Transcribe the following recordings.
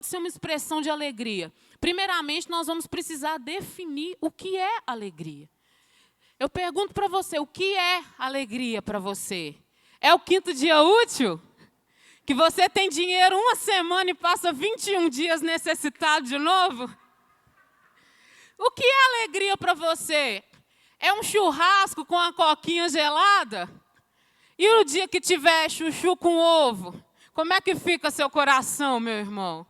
pode ser uma expressão de alegria? Primeiramente, nós vamos precisar definir o que é alegria. Eu pergunto para você, o que é alegria para você? É o 5º dia útil? Que você tem dinheiro uma semana e passa 21 dias necessitado de novo? O que é alegria para você? É um churrasco com a coquinha gelada? E o dia que tiver chuchu com ovo? Como é que fica seu coração, meu irmão?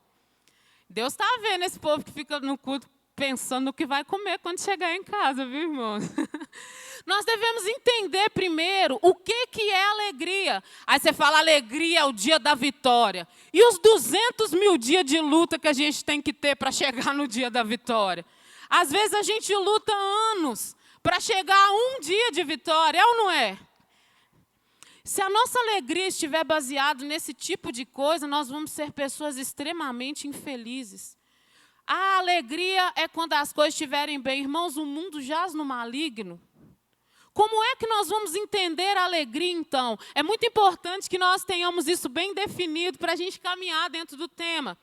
Deus está vendo esse povo que fica no culto pensando no que vai comer quando chegar em casa, viu, irmãos? Nós devemos entender primeiro o que é alegria. Aí você fala, alegria é o dia da vitória. E os 200 mil dias de luta que a gente tem que ter para chegar no dia da vitória? Às vezes a gente luta anos para chegar a um dia de vitória, é ou não é? Se a nossa alegria estiver baseada nesse tipo de coisa, nós vamos ser pessoas extremamente infelizes. A alegria é quando as coisas estiverem bem. Irmãos, o mundo jaz no maligno. Como é que nós vamos entender a alegria, então? É muito importante que nós tenhamos isso bem definido para a gente caminhar dentro do tema.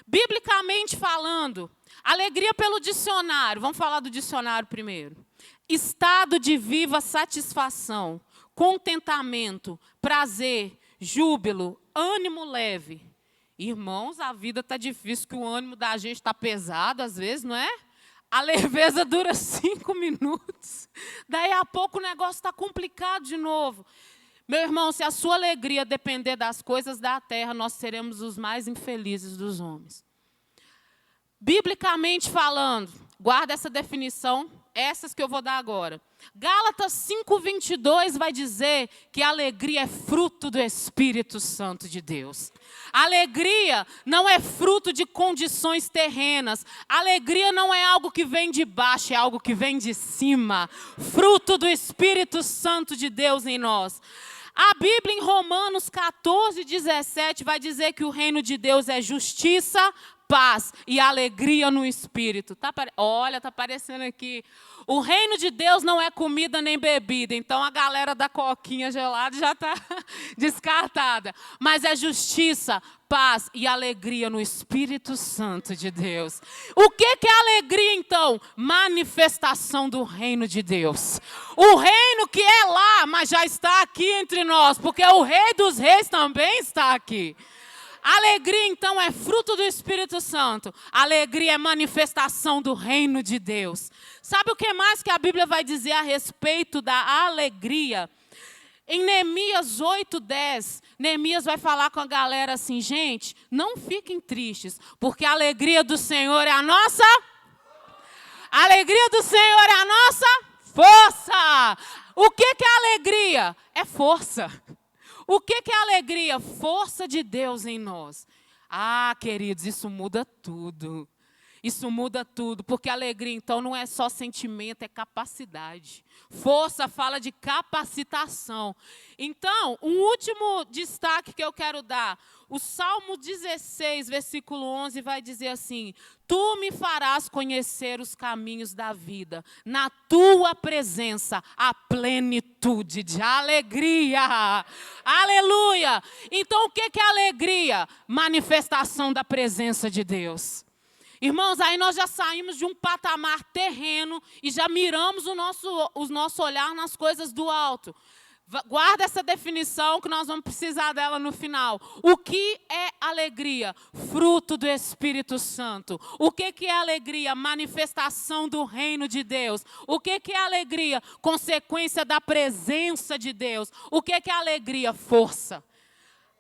Biblicamente falando, alegria pelo dicionário. Vamos falar do dicionário primeiro. Estado de viva satisfação, contentamento, prazer, júbilo, ânimo leve. Irmãos, a vida está difícil, que o ânimo da gente está pesado às vezes, não é? A leveza dura 5 minutos. Daí a pouco o negócio está complicado de novo. Meu irmão, se a sua alegria depender das coisas da terra, nós seremos os mais infelizes dos homens. Biblicamente falando, guarda essa definição, essas que eu vou dar agora. Gálatas 5:22 vai dizer que a alegria é fruto do Espírito Santo de Deus. A alegria não é fruto de condições terrenas. A alegria não é algo que vem de baixo, é algo que vem de cima. Fruto do Espírito Santo de Deus em nós. A Bíblia em Romanos 14:17 vai dizer que o reino de Deus é justiça, paz e alegria no Espírito. Olha, está aparecendo aqui. O reino de Deus não é comida nem bebida. Então a galera da coquinha gelada já está descartada. Mas é justiça, paz e alegria no Espírito Santo de Deus. O que é alegria, então? Manifestação do reino de Deus. O reino que é lá, mas já está aqui entre nós. Porque o Rei dos Reis também está aqui. Alegria, então, é fruto do Espírito Santo. Alegria é manifestação do reino de Deus. Sabe o que mais que a Bíblia vai dizer a respeito da alegria? Em Neemias 8:10, Neemias vai falar com a galera assim, gente, não fiquem tristes, porque a alegria do Senhor é a nossa... A alegria do Senhor é a nossa força. O que é alegria? É força. O que é alegria? Força de Deus em nós. Ah, queridos, isso muda tudo. Isso muda tudo, porque alegria, então, não é só sentimento, é capacidade. Força fala de capacitação. Então, um último destaque que eu quero dar. O Salmo 16, versículo 11, vai dizer assim: Tu me farás conhecer os caminhos da vida. Na tua presença, a plenitude de alegria. Aleluia! Então, o que é alegria? Manifestação da presença de Deus. Irmãos, aí nós já saímos de um patamar terreno e já miramos o nosso olhar nas coisas do alto. Guarda essa definição que nós vamos precisar dela no final. O que é alegria? Fruto do Espírito Santo. O que é alegria? Manifestação do reino de Deus. O que é alegria? Consequência da presença de Deus. O que é alegria? Força.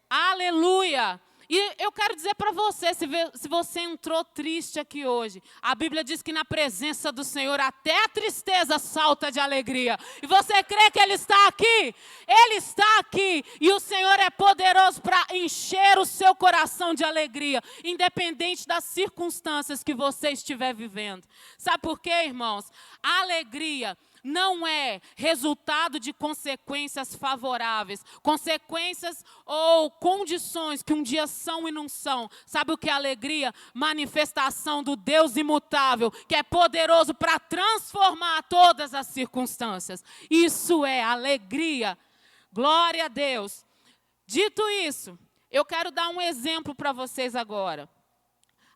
Aleluia! E eu quero dizer para você, se você entrou triste aqui hoje, a Bíblia diz que na presença do Senhor até a tristeza salta de alegria. E você crê que Ele está aqui? Ele está aqui. E o Senhor é poderoso para encher o seu coração de alegria, independente das circunstâncias que você estiver vivendo. Sabe por quê, irmãos? A alegria não é resultado de consequências favoráveis, consequências ou condições que um dia são e não são. Sabe o que é alegria? Manifestação do Deus imutável, que é poderoso para transformar todas as circunstâncias. Isso é alegria. Glória a Deus. Dito isso, eu quero dar um exemplo para vocês agora.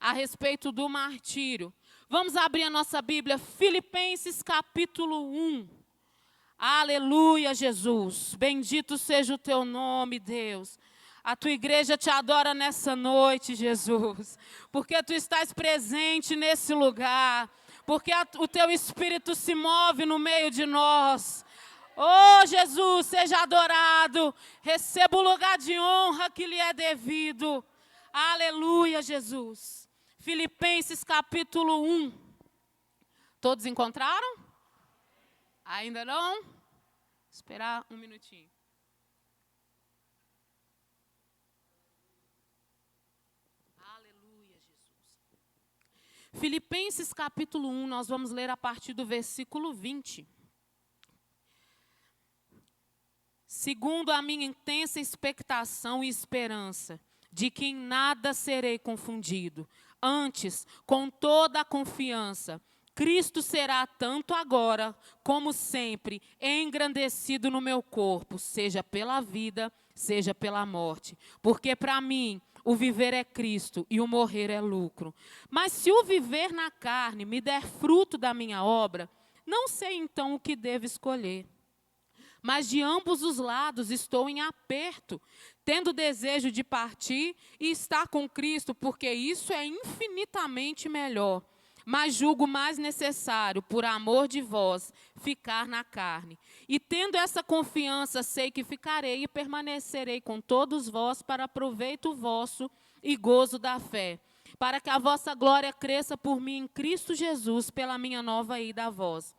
a respeito do martírio. Vamos abrir a nossa Bíblia, Filipenses capítulo 1. Aleluia, Jesus. Bendito seja o teu nome, Deus. A tua igreja te adora nessa noite, Jesus. Porque tu estás presente nesse lugar. Porque o teu Espírito se move no meio de nós. Oh, Jesus, seja adorado. Receba o lugar de honra que lhe é devido. Aleluia, Jesus. Filipenses capítulo 1. Todos encontraram? Ainda não? Esperar um minutinho. Aleluia, Jesus. Filipenses capítulo 1, nós vamos ler a partir do versículo 20. Segundo a minha intensa expectação e esperança, de que em nada serei confundido. Antes, com toda a confiança, Cristo será tanto agora como sempre engrandecido no meu corpo, seja pela vida, seja pela morte. Porque para mim o viver é Cristo e o morrer é lucro. Mas se o viver na carne me der fruto da minha obra, não sei então o que devo escolher. Mas de ambos os lados estou em aperto, tendo desejo de partir e estar com Cristo, porque isso é infinitamente melhor. Mas julgo mais necessário, por amor de vós, ficar na carne. E tendo essa confiança, sei que ficarei e permanecerei com todos vós para proveito vosso e gozo da fé, para que a vossa glória cresça por mim em Cristo Jesus, pela minha nova ida a vós.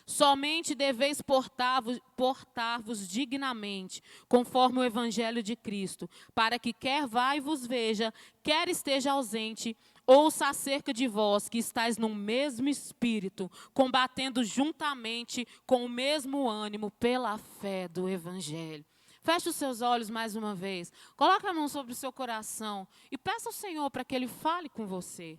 Somente deveis portar-vos dignamente, conforme o evangelho de Cristo, para que quer vá e vos veja, quer esteja ausente, ouça acerca de vós, que estáis no mesmo espírito, combatendo juntamente com o mesmo ânimo pela fé do evangelho. Feche os seus olhos mais uma vez, coloque a mão sobre o seu coração e peça ao Senhor para que Ele fale com você.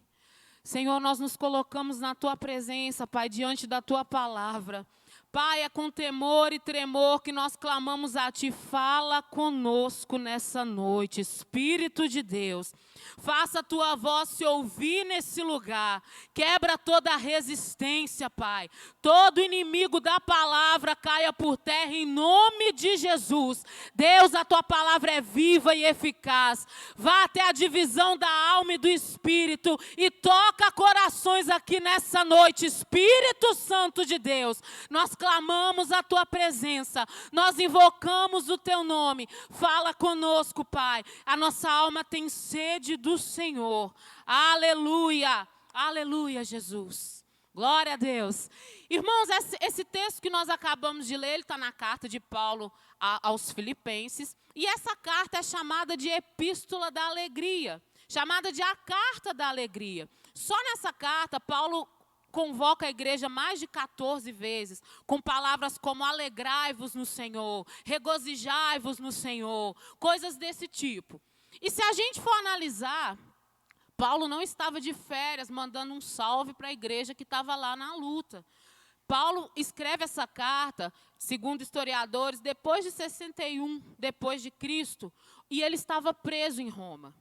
Senhor, nós nos colocamos na Tua presença, Pai, diante da Tua palavra. Pai, é com temor e tremor que nós clamamos a Ti. Fala conosco nessa noite, Espírito de Deus. Faça a Tua voz se ouvir nesse lugar. Quebra toda a resistência, Pai. Todo inimigo da palavra caia por terra em nome de Jesus. Deus, a Tua palavra é viva e eficaz. Vá até a divisão da alma e do Espírito e toca corações aqui nessa noite, Espírito Santo de Deus. Nós clamamos a Tua presença, nós invocamos o Teu nome. Fala conosco, Pai. A nossa alma tem sede do Senhor. Aleluia, aleluia, Jesus. Glória a Deus. Irmãos, esse texto que nós acabamos de ler, ele está na carta de Paulo aos Filipenses. E essa carta é chamada de Epístola da Alegria, chamada de a Carta da Alegria. Só nessa carta, Paulo convoca a igreja mais de 14 vezes, com palavras como alegrai-vos no Senhor, regozijai-vos no Senhor, coisas desse tipo. E se a gente for analisar, Paulo não estava de férias mandando um salve para a igreja que estava lá na luta. Paulo escreve essa carta, segundo historiadores, depois de 61 depois de Cristo, e ele estava preso em Roma.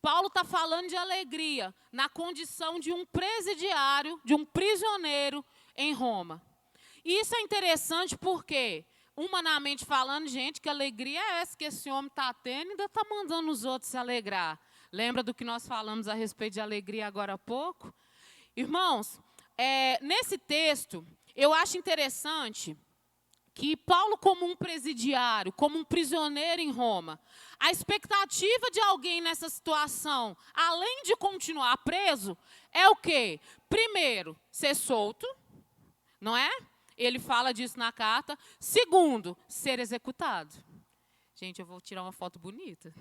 Paulo está falando de alegria na condição de um presidiário, de um prisioneiro em Roma. E isso é interessante porque, humanamente falando, gente, que alegria é essa que esse homem está tendo e ainda está mandando os outros se alegrar. Lembra do que nós falamos a respeito de alegria agora há pouco? Irmãos, nesse texto, eu acho interessante que Paulo, como um presidiário, como um prisioneiro em Roma, a expectativa de alguém nessa situação, além de continuar preso, é o quê? Primeiro, ser solto, não é? Ele fala disso na carta. Segundo, ser executado. Gente, eu vou tirar uma foto bonita,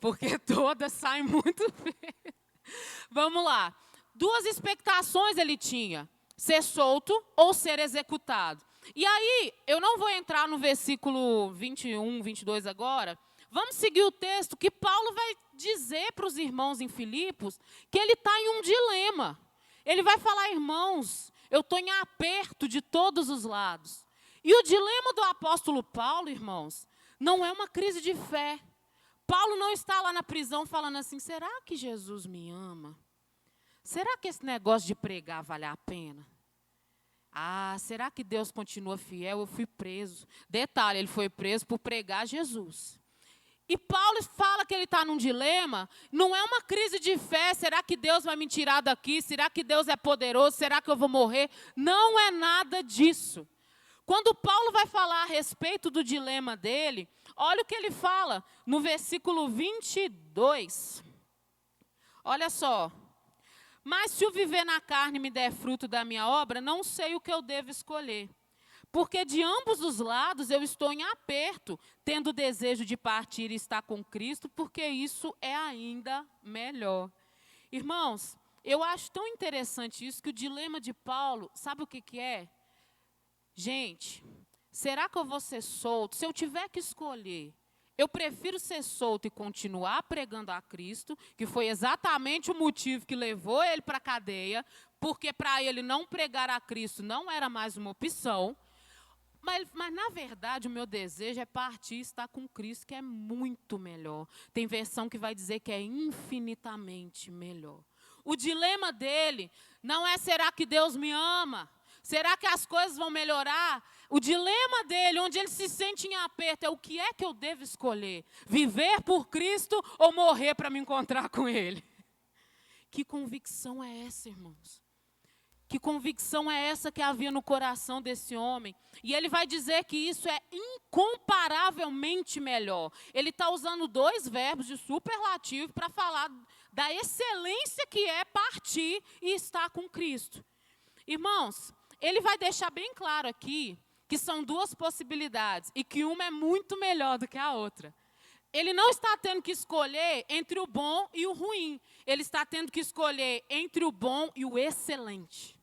porque todas saem muito feias. Vamos lá. Duas expectações ele tinha: ser solto ou ser executado. E aí, eu não vou entrar no versículo 21, 22 agora. Vamos seguir o texto que Paulo vai dizer para os irmãos em Filipos que ele está em um dilema. Ele vai falar: irmãos, eu estou em aperto de todos os lados. E o dilema do apóstolo Paulo, irmãos, não é uma crise de fé. Paulo não está lá na prisão falando assim, será que Jesus me ama? Será que esse negócio de pregar vale a pena? Ah, será que Deus continua fiel? Eu fui preso. Detalhe, ele foi preso por pregar Jesus. E Paulo fala que ele está num dilema, não é uma crise de fé, será que Deus vai me tirar daqui? Será que Deus é poderoso? Será que eu vou morrer? Não é nada disso. Quando Paulo vai falar a respeito do dilema dele, olha o que ele fala no versículo 22. Olha só. Mas se o viver na carne me der fruto da minha obra, não sei o que eu devo escolher. Porque de ambos os lados eu estou em aperto, tendo o desejo de partir e estar com Cristo, porque isso é ainda melhor. Irmãos, eu acho tão interessante isso, que o dilema de Paulo, sabe o que é? Gente, será que eu vou ser solto? Se eu tiver que escolher, eu prefiro ser solto e continuar pregando a Cristo, que foi exatamente o motivo que levou ele para a cadeia, porque para ele não pregar a Cristo não era mais uma opção. Mas, na verdade, o meu desejo é partir e estar com Cristo, que é muito melhor. Tem versão que vai dizer que é infinitamente melhor. O dilema dele não é, será que Deus me ama? Será que as coisas vão melhorar? O dilema dele, onde ele se sente em aperto, é o que é que eu devo escolher? Viver por Cristo ou morrer para me encontrar com Ele? Que convicção é essa, irmãos? Que convicção é essa que havia no coração desse homem? E ele vai dizer que isso é incomparavelmente melhor. Ele está usando dois verbos de superlativo para falar da excelência que é partir e estar com Cristo. Irmãos, ele vai deixar bem claro aqui que são duas possibilidades e que uma é muito melhor do que a outra. Ele não está tendo que escolher entre o bom e o ruim. Ele está tendo que escolher entre o bom e o excelente.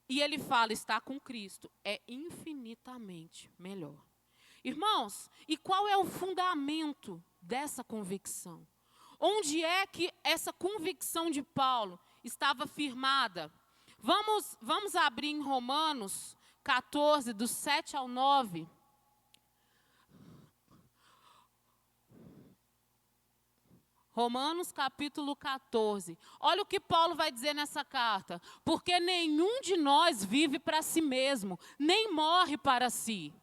E ele fala, estar com Cristo é infinitamente melhor. Irmãos, e qual é o fundamento dessa convicção? Onde é que essa convicção de Paulo estava firmada? Vamos abrir em Romanos 14, do 7 ao 9. Romanos capítulo 14. Olha o que Paulo vai dizer nessa carta. Porque nenhum de nós vive para si mesmo, nem morre para si.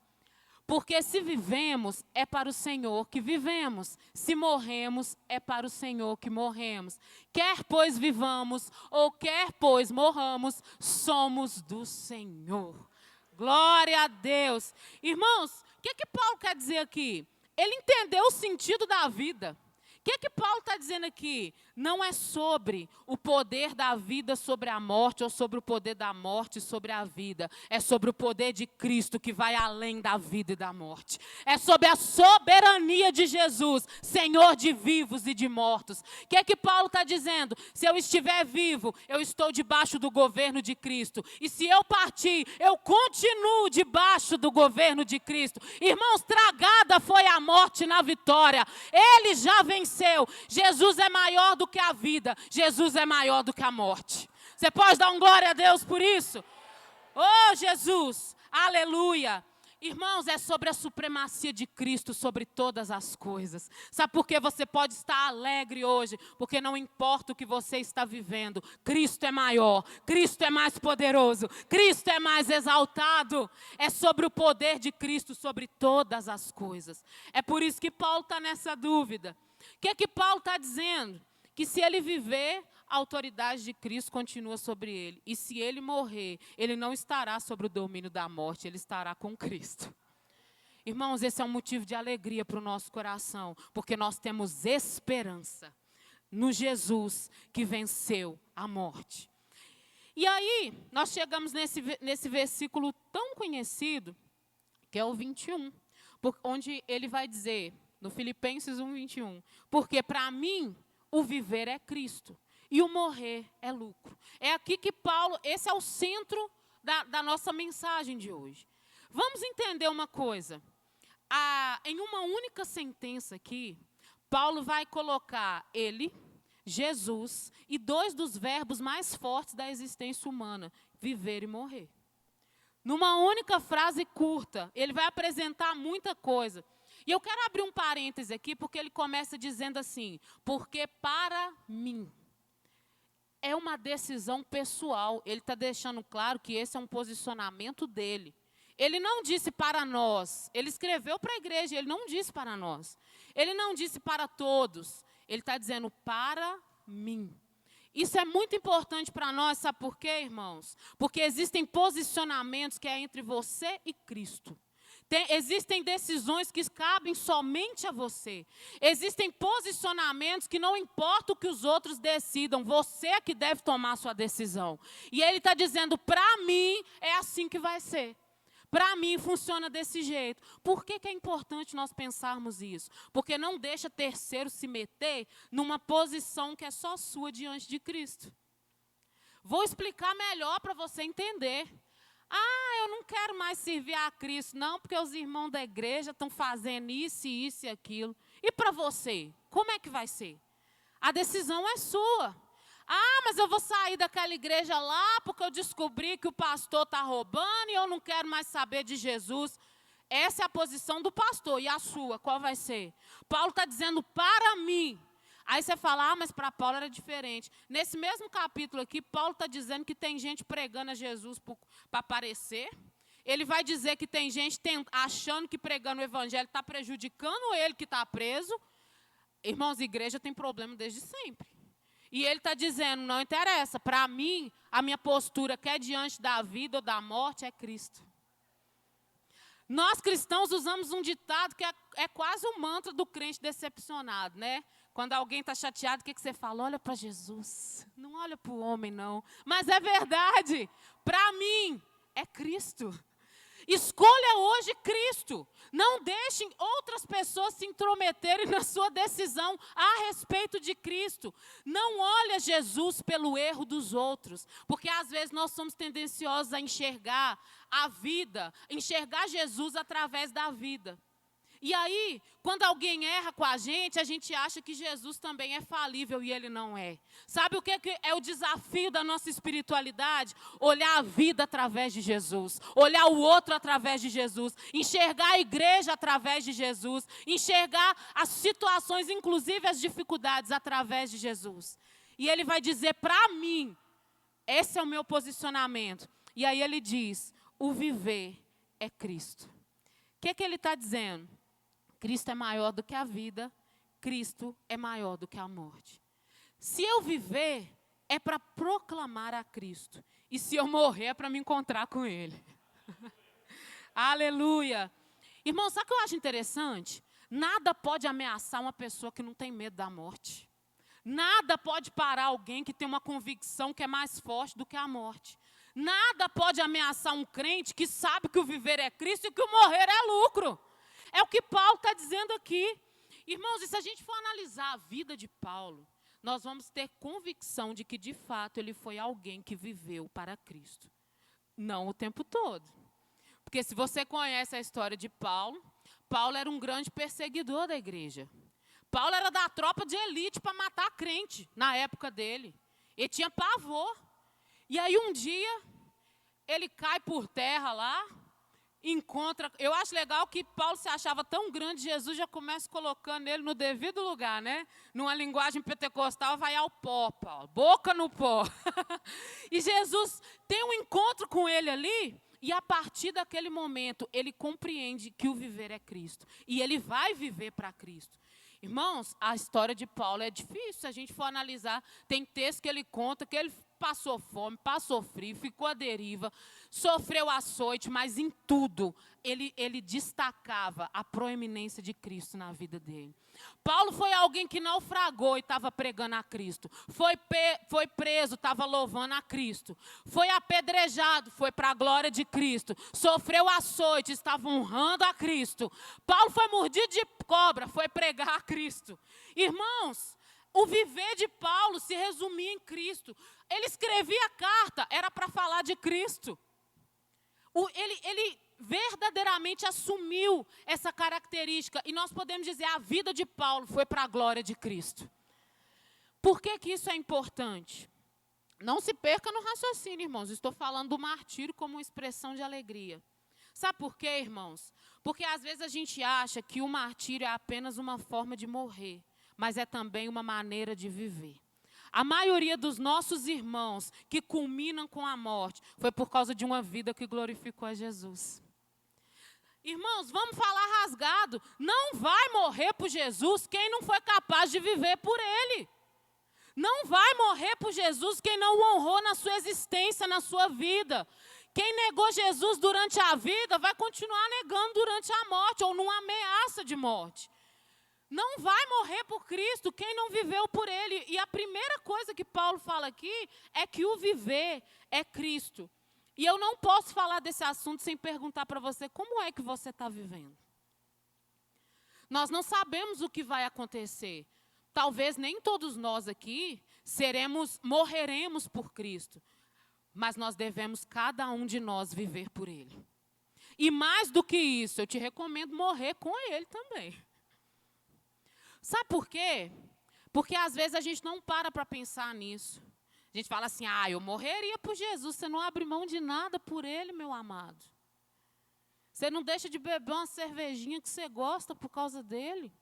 Porque se vivemos, é para o Senhor que vivemos. Se morremos, é para o Senhor que morremos. Quer pois vivamos, ou quer pois morramos, somos do Senhor. Glória a Deus. Irmãos, o que Paulo quer dizer aqui? Ele entendeu o sentido da vida. O que Paulo está dizendo aqui? Não é sobre o poder da vida sobre a morte, ou sobre o poder da morte sobre a vida. É sobre o poder de Cristo que vai além da vida e da morte. É sobre a soberania de Jesus, Senhor de vivos e de mortos. O que Paulo está dizendo? Se eu estiver vivo, eu estou debaixo do governo de Cristo. E se eu partir, eu continuo debaixo do governo de Cristo. Irmãos, tragada foi a morte na vitória. Ele já venceu. Jesus é maior do que a vida. Jesus é maior do que a morte. Você pode dar um glória a Deus por isso? Oh, Jesus, aleluia. Irmãos, é sobre a supremacia de Cristo sobre todas as coisas. Sabe por que você pode estar alegre hoje? Porque não importa o que você está vivendo, Cristo é maior, Cristo é mais poderoso, Cristo é mais exaltado. É sobre o poder de Cristo sobre todas as coisas. É por isso que Paulo está nessa dúvida. O que Paulo está dizendo? Que se ele viver, a autoridade de Cristo continua sobre ele. E se ele morrer, ele não estará sobre o domínio da morte, ele estará com Cristo. Irmãos, esse é um motivo de alegria para o nosso coração, porque nós temos esperança no Jesus que venceu a morte. E aí, nós chegamos nesse versículo tão conhecido, que é o 21, onde ele vai dizer, no Filipenses 1, 21, porque para mim o viver é Cristo e o morrer é lucro. É aqui que Paulo, esse é o centro da nossa mensagem de hoje. Vamos entender uma coisa. Em uma única sentença aqui, Paulo vai colocar ele, Jesus, e dois dos verbos mais fortes da existência humana, viver e morrer. Numa única frase curta, ele vai apresentar muita coisa. E eu quero abrir um parêntese aqui, porque ele começa dizendo assim, porque para mim. É uma decisão pessoal. Ele está deixando claro que esse é um posicionamento dele. Ele não disse para nós. Ele escreveu para a igreja, ele não disse para nós. Ele não disse para todos. Ele está dizendo para mim. Isso é muito importante para nós, sabe por quê, irmãos? Porque existem posicionamentos que é entre você e Cristo. Existem decisões que cabem somente a você. Existem posicionamentos que não importa o que os outros decidam, você é que deve tomar a sua decisão. E ele está dizendo, para mim, é assim que vai ser. Para mim, funciona desse jeito. Por que é importante nós pensarmos isso? Porque não deixa terceiro se meter numa posição que é só sua diante de Cristo. Vou explicar melhor para você entender. Eu não quero mais servir a Cristo, não, porque os irmãos da igreja estão fazendo isso e aquilo. E para você, como é que vai ser? A decisão é sua. Mas eu vou sair daquela igreja lá porque eu descobri que o pastor está roubando e eu não quero mais saber de Jesus. Essa é a posição do pastor. E a sua, qual vai ser? Paulo está dizendo para mim. Aí você fala, mas para Paulo era diferente. Nesse mesmo capítulo aqui, Paulo está dizendo que tem gente pregando a Jesus para aparecer. Ele vai dizer que tem gente achando que pregando o evangelho está prejudicando ele que está preso. Irmãos, a igreja tem problema desde sempre. E ele está dizendo, não interessa, para mim, a minha postura, quer diante da vida ou da morte, é Cristo. Nós cristãos usamos um ditado que é quase o mantra do crente decepcionado, né? Quando alguém está chateado, o que você fala? Olha para Jesus, não olha para o homem, não. Mas é verdade, para mim, é Cristo. Escolha hoje Cristo. Não deixem outras pessoas se intrometerem na sua decisão a respeito de Cristo. Não olhe Jesus pelo erro dos outros, porque às vezes nós somos tendenciosos a enxergar a vida, enxergar Jesus através da vida. E aí, quando alguém erra com a gente acha que Jesus também é falível e ele não é. Sabe o que é o desafio da nossa espiritualidade? Olhar a vida através de Jesus, olhar o outro através de Jesus, enxergar a igreja através de Jesus, enxergar as situações, inclusive as dificuldades, através de Jesus. E ele vai dizer para mim, esse é o meu posicionamento. E aí ele diz, o viver é Cristo. O que ele está dizendo? Cristo é maior do que a vida, Cristo é maior do que a morte. Se eu viver, é para proclamar a Cristo. E se eu morrer, é para me encontrar com Ele. Aleluia. Irmão, sabe o que eu acho interessante? Nada pode ameaçar uma pessoa que não tem medo da morte. Nada pode parar alguém que tem uma convicção que é mais forte do que a morte. Nada pode ameaçar um crente que sabe que o viver é Cristo e que o morrer é lucro. É o que Paulo está dizendo aqui. Irmãos, e se a gente for analisar a vida de Paulo, nós vamos ter convicção de que, de fato, ele foi alguém que viveu para Cristo. Não o tempo todo. Porque se você conhece a história de Paulo, Paulo era um grande perseguidor da igreja. Paulo era da tropa de elite para matar crente na época dele. Ele tinha pavor. E aí um dia, ele cai por terra lá, encontra, eu acho legal que Paulo se achava tão grande, Jesus já começa colocando ele no devido lugar, né? Numa linguagem pentecostal, vai ao pó, Paulo, boca no pó. E Jesus tem um encontro com ele ali, e a partir daquele momento, ele compreende que o viver é Cristo. E ele vai viver para Cristo. Irmãos, a história de Paulo é difícil, se a gente for analisar, tem texto que ele conta que ele passou fome, passou frio, ficou à deriva, sofreu açoite, mas em tudo ele destacava a proeminência de Cristo na vida dele. Paulo foi alguém que naufragou e estava pregando a Cristo. Foi preso, estava louvando a Cristo. Foi apedrejado, foi para a glória de Cristo. Sofreu açoite, estava honrando a Cristo. Paulo foi mordido de cobra, foi pregar a Cristo. Irmãos, o viver de Paulo se resumia em Cristo. Ele escrevia a carta, era para falar de Cristo. Ele verdadeiramente assumiu essa característica. E nós podemos dizer, a vida de Paulo foi para a glória de Cristo. Por que isso é importante? Não se perca no raciocínio, irmãos. Estou falando do martírio como uma expressão de alegria. Sabe por quê, irmãos? Porque às vezes a gente acha que o martírio é apenas uma forma de morrer, mas é também uma maneira de viver. A maioria dos nossos irmãos que culminam com a morte foi por causa de uma vida que glorificou a Jesus. Irmãos, vamos falar rasgado. Não vai morrer por Jesus quem não foi capaz de viver por Ele. Não vai morrer por Jesus quem não o honrou na sua existência, na sua vida. Quem negou Jesus durante a vida vai continuar negando durante a morte ou numa ameaça de morte. Não vai morrer por Cristo quem não viveu por Ele. E a primeira coisa que Paulo fala aqui é que o viver é Cristo. E eu não posso falar desse assunto sem perguntar para você como é que você está vivendo. Nós não sabemos o que vai acontecer. Talvez nem todos nós aqui morreremos por Cristo. Mas nós devemos, cada um de nós, viver por Ele. E mais do que isso, eu te recomendo morrer com Ele também. Sabe por quê? Porque às vezes a gente não para pensar nisso. A gente fala assim, eu morreria por Jesus. Você não abre mão de nada por Ele, meu amado. Você não deixa de beber uma cervejinha que você gosta por causa dEle.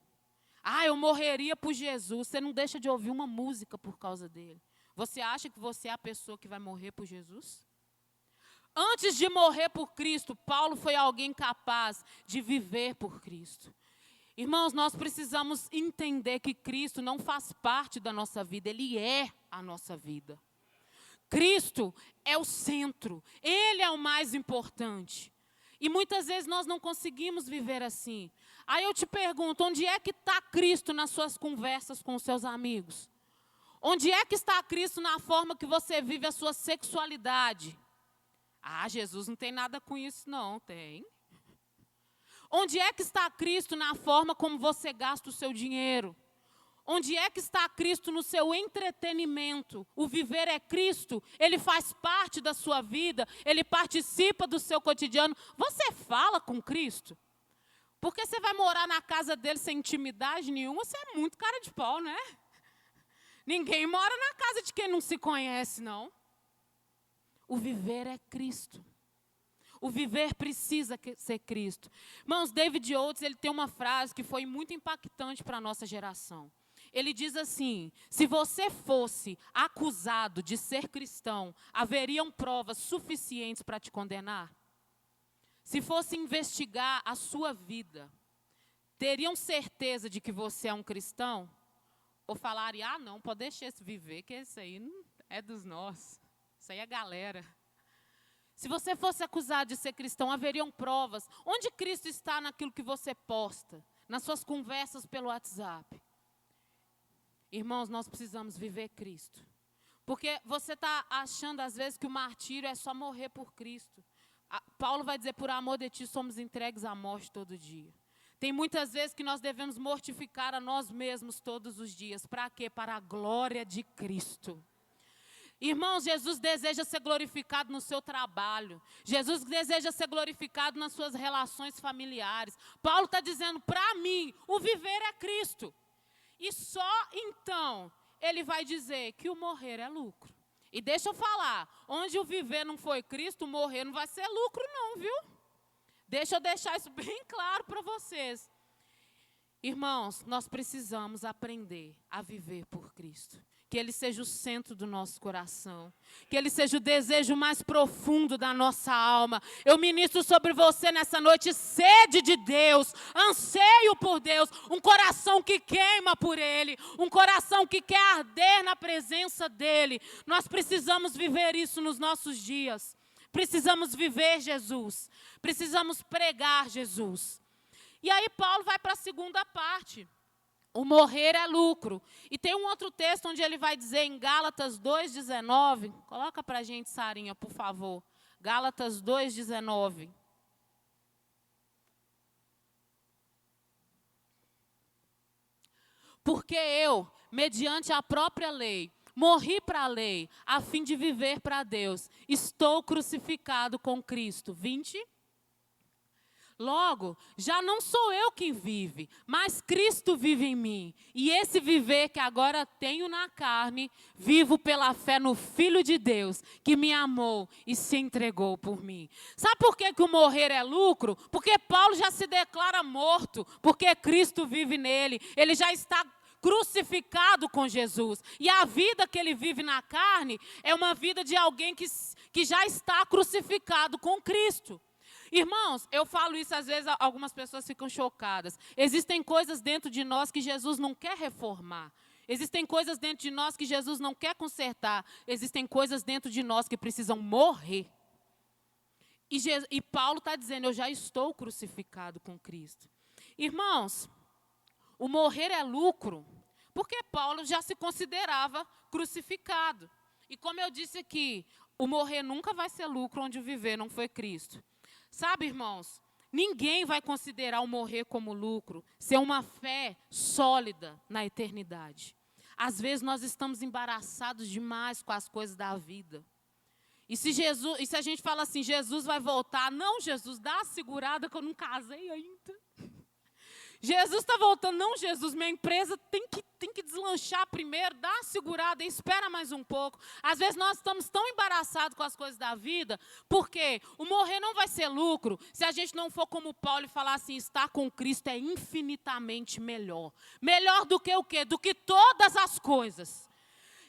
Eu morreria por Jesus. Você não deixa de ouvir uma música por causa dEle. Você acha que você é a pessoa que vai morrer por Jesus? Antes de morrer por Cristo, Paulo foi alguém capaz de viver por Cristo. Irmãos, nós precisamos entender que Cristo não faz parte da nossa vida, Ele é a nossa vida. Cristo é o centro, Ele é o mais importante. E muitas vezes nós não conseguimos viver assim. Aí eu te pergunto, onde é que está Cristo nas suas conversas com os seus amigos? Onde é que está Cristo na forma que você vive a sua sexualidade? Jesus não tem nada com isso, não, tem. Onde é que está Cristo na forma como você gasta o seu dinheiro? Onde é que está Cristo no seu entretenimento? O viver é Cristo, Ele faz parte da sua vida, Ele participa do seu cotidiano. Você fala com Cristo? Porque você vai morar na casa dele sem intimidade nenhuma, você é muito cara de pau, né? Ninguém mora na casa de quem não se conhece, não. O viver é Cristo. O viver precisa ser Cristo. Irmãos, David Oates, ele tem uma frase que foi muito impactante para a nossa geração. Ele diz assim, se você fosse acusado de ser cristão, haveriam provas suficientes para te condenar? Se fosse investigar a sua vida, teriam certeza de que você é um cristão? Ou falarem, não, pode deixar esse viver, que esse aí não é dos nossos. Isso aí é galera. Se você fosse acusado de ser cristão, haveriam provas. Onde Cristo está naquilo que você posta? Nas suas conversas pelo WhatsApp? Irmãos, nós precisamos viver Cristo. Porque você está achando, às vezes, que o martírio é só morrer por Cristo. Paulo vai dizer, por amor de ti, somos entregues à morte todo dia. Tem muitas vezes que nós devemos mortificar a nós mesmos todos os dias. Para quê? Para a glória de Cristo. Irmãos, Jesus deseja ser glorificado no seu trabalho. Jesus deseja ser glorificado nas suas relações familiares. Paulo está dizendo, para mim, o viver é Cristo. E só então ele vai dizer que o morrer é lucro. E deixa eu falar, onde o viver não foi Cristo, o morrer não vai ser lucro não, viu? Deixa eu deixar isso bem claro para vocês. Irmãos, nós precisamos aprender a viver por Cristo. Que Ele seja o centro do nosso coração. Que Ele seja o desejo mais profundo da nossa alma. Eu ministro sobre você nessa noite sede de Deus, anseio por Deus, um coração que queima por Ele, um coração que quer arder na presença dEle. Nós precisamos viver isso nos nossos dias. Precisamos viver Jesus. Precisamos pregar Jesus. E aí Paulo vai para a segunda parte. O morrer é lucro. E tem um outro texto onde ele vai dizer em Gálatas 2,19. Coloca para a gente, Sarinha, por favor. Gálatas 2,19. Porque eu, mediante a própria lei, morri para a lei, a fim de viver para Deus. Estou crucificado com Cristo. 20. Logo, já não sou eu quem vive, mas Cristo vive em mim. E esse viver que agora tenho na carne, vivo pela fé no Filho de Deus, que me amou e se entregou por mim. Sabe por que o morrer é lucro? Porque Paulo já se declara morto, porque Cristo vive nele. Ele já está crucificado com Jesus. E a vida que ele vive na carne é uma vida de alguém que já está crucificado com Cristo. Irmãos, eu falo isso às vezes, algumas pessoas ficam chocadas. Existem coisas dentro de nós que Jesus não quer reformar. Existem coisas dentro de nós que Jesus não quer consertar. Existem coisas dentro de nós que precisam morrer. E Paulo está dizendo, eu já estou crucificado com Cristo. Irmãos, o morrer é lucro, porque Paulo já se considerava crucificado. E como eu disse aqui, o morrer nunca vai ser lucro onde o viver não foi Cristo. Sabe, irmãos, ninguém vai considerar o morrer como lucro, ser uma fé sólida na eternidade. Às vezes nós estamos embaraçados demais com as coisas da vida. E se a gente fala assim, Jesus vai voltar, não, Jesus, dá uma segurada que eu não casei ainda. Jesus está voltando, não, Jesus, minha empresa tem que deslanchar primeiro, dá uma segurada e espera mais um pouco. Às vezes nós estamos tão embaraçados com as coisas da vida, porque o morrer não vai ser lucro, se a gente não for como Paulo e falar assim, estar com Cristo é infinitamente melhor. Melhor do que o quê? Do que todas as coisas.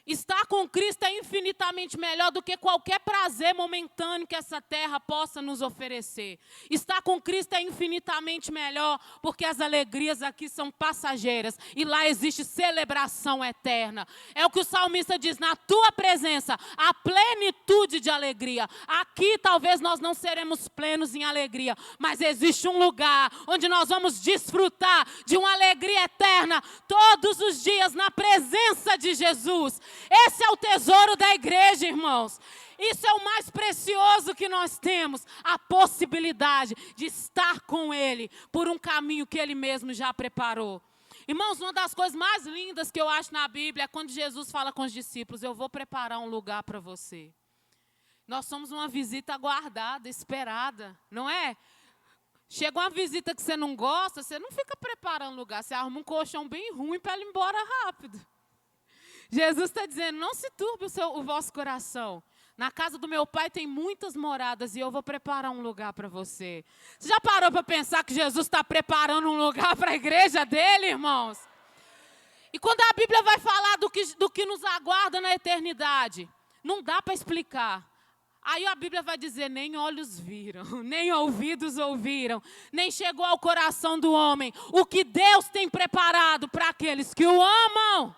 Estar com Cristo é infinitamente melhor do que qualquer prazer momentâneo que essa terra possa nos oferecer. Estar com Cristo é infinitamente melhor, porque as alegrias aqui são passageiras e lá existe celebração eterna. É o que o salmista diz, na tua presença, a plenitude de alegria. Aqui talvez nós não seremos plenos em alegria, mas existe um lugar onde nós vamos desfrutar de uma alegria eterna todos os dias na presença de Jesus. Esse é o tesouro da igreja, irmãos. Isso é o mais precioso que nós temos, a possibilidade de estar com Ele por um caminho que Ele mesmo já preparou. Irmãos, uma das coisas mais lindas que eu acho na Bíblia é quando Jesus fala com os discípulos, eu vou preparar um lugar para você. Nós somos uma visita aguardada, esperada, não é? Chega uma visita que você não gosta, você não fica preparando lugar, você arruma um colchão bem ruim para ele ir embora rápido. Jesus está dizendo, não se turbe o vosso coração. Na casa do meu pai tem muitas moradas e eu vou preparar um lugar para você. Você já parou para pensar que Jesus está preparando um lugar para a igreja dele, irmãos? E quando a Bíblia vai falar do que nos aguarda na eternidade, não dá para explicar. Aí a Bíblia vai dizer, nem olhos viram, nem ouvidos ouviram, nem chegou ao coração do homem o que Deus tem preparado para aqueles que o amam.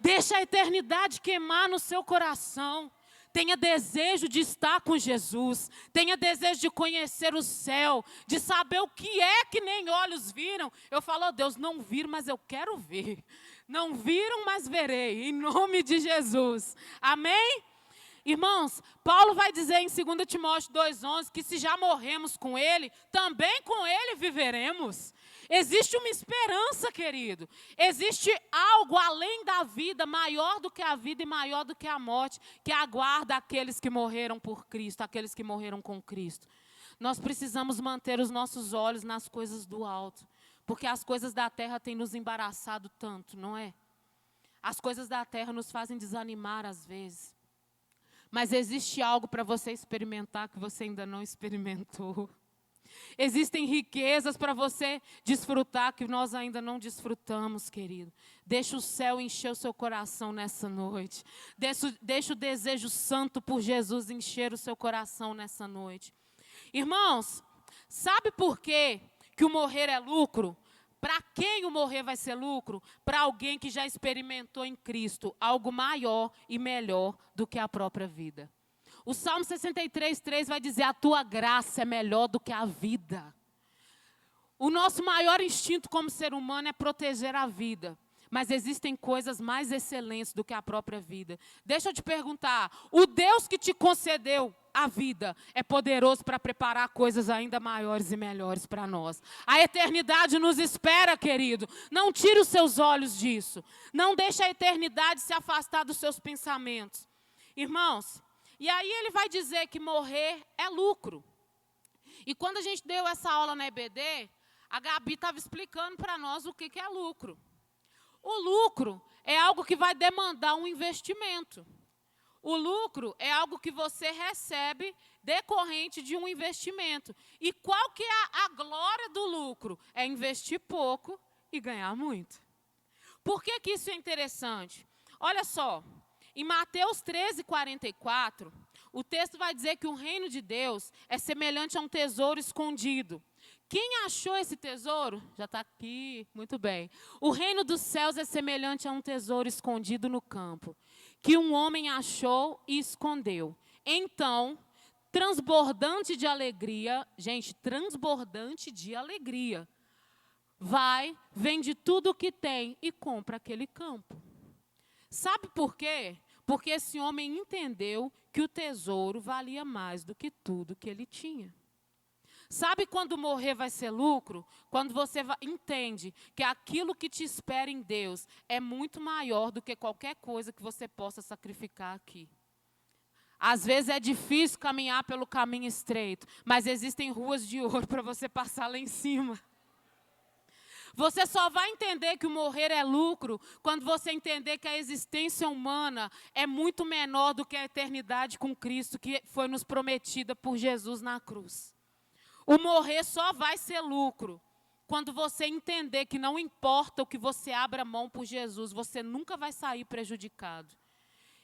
Deixa a eternidade queimar no seu coração. Tenha desejo de estar com Jesus. Tenha desejo de conhecer o céu. De saber o que é que nem olhos viram. Eu falo, oh, Deus, não viram, mas eu quero ver. Não viram, mas verei. Em nome de Jesus. Amém? Irmãos, Paulo vai dizer em 2 Timóteo 2,11 que se já morremos com Ele, também com Ele viveremos. Existe uma esperança, querido. Existe algo além da vida, maior do que a vida e maior do que a morte, que aguarda aqueles que morreram por Cristo, aqueles que morreram com Cristo. Nós precisamos manter os nossos olhos nas coisas do alto, porque as coisas da terra têm nos embaraçado tanto, não é? As coisas da terra nos fazem desanimar às vezes. Mas existe algo para você experimentar que você ainda não experimentou. Existem riquezas para você desfrutar que nós ainda não desfrutamos, querido. Deixa o céu encher o seu coração nessa noite. Deixa o desejo santo por Jesus encher o seu coração nessa noite. Irmãos, sabe por quê que o morrer é lucro? Para quem o morrer vai ser lucro? Para alguém que já experimentou em Cristo algo maior e melhor do que a própria vida. O Salmo 63:3 vai dizer, a tua graça é melhor do que a vida. O nosso maior instinto como ser humano é proteger a vida. Mas existem coisas mais excelentes do que a própria vida. Deixa eu te perguntar, o Deus que te concedeu a vida é poderoso para preparar coisas ainda maiores e melhores para nós. A eternidade nos espera, querido. Não tire os seus olhos disso. Não deixe a eternidade se afastar dos seus pensamentos. Irmãos, e aí ele vai dizer que morrer é lucro. E quando a gente deu essa aula na EBD, a Gabi estava explicando para nós o que é lucro. O lucro é algo que vai demandar um investimento. O lucro é algo que você recebe decorrente de um investimento. E qual que é a glória do lucro? É investir pouco e ganhar muito. Por que que isso é interessante? Olha só, em Mateus 13:44, o texto vai dizer que o reino de Deus é semelhante a um tesouro escondido. Quem achou esse tesouro? Já está aqui, muito bem. O reino dos céus é semelhante a um tesouro escondido no campo, que um homem achou e escondeu. Então, transbordante de alegria, gente, transbordante de alegria, vai, vende tudo o que tem e compra aquele campo. Sabe por quê? Porque esse homem entendeu que o tesouro valia mais do que tudo que ele tinha. Sabe quando morrer vai ser lucro? Quando você entende que aquilo que te espera em Deus é muito maior do que qualquer coisa que você possa sacrificar aqui. Às vezes é difícil caminhar pelo caminho estreito, mas existem ruas de ouro para você passar lá em cima. Você só vai entender que o morrer é lucro quando você entender que a existência humana é muito menor do que a eternidade com Cristo que foi nos prometida por Jesus na cruz. O morrer só vai ser lucro quando você entender que não importa o que você abra mão por Jesus, você nunca vai sair prejudicado.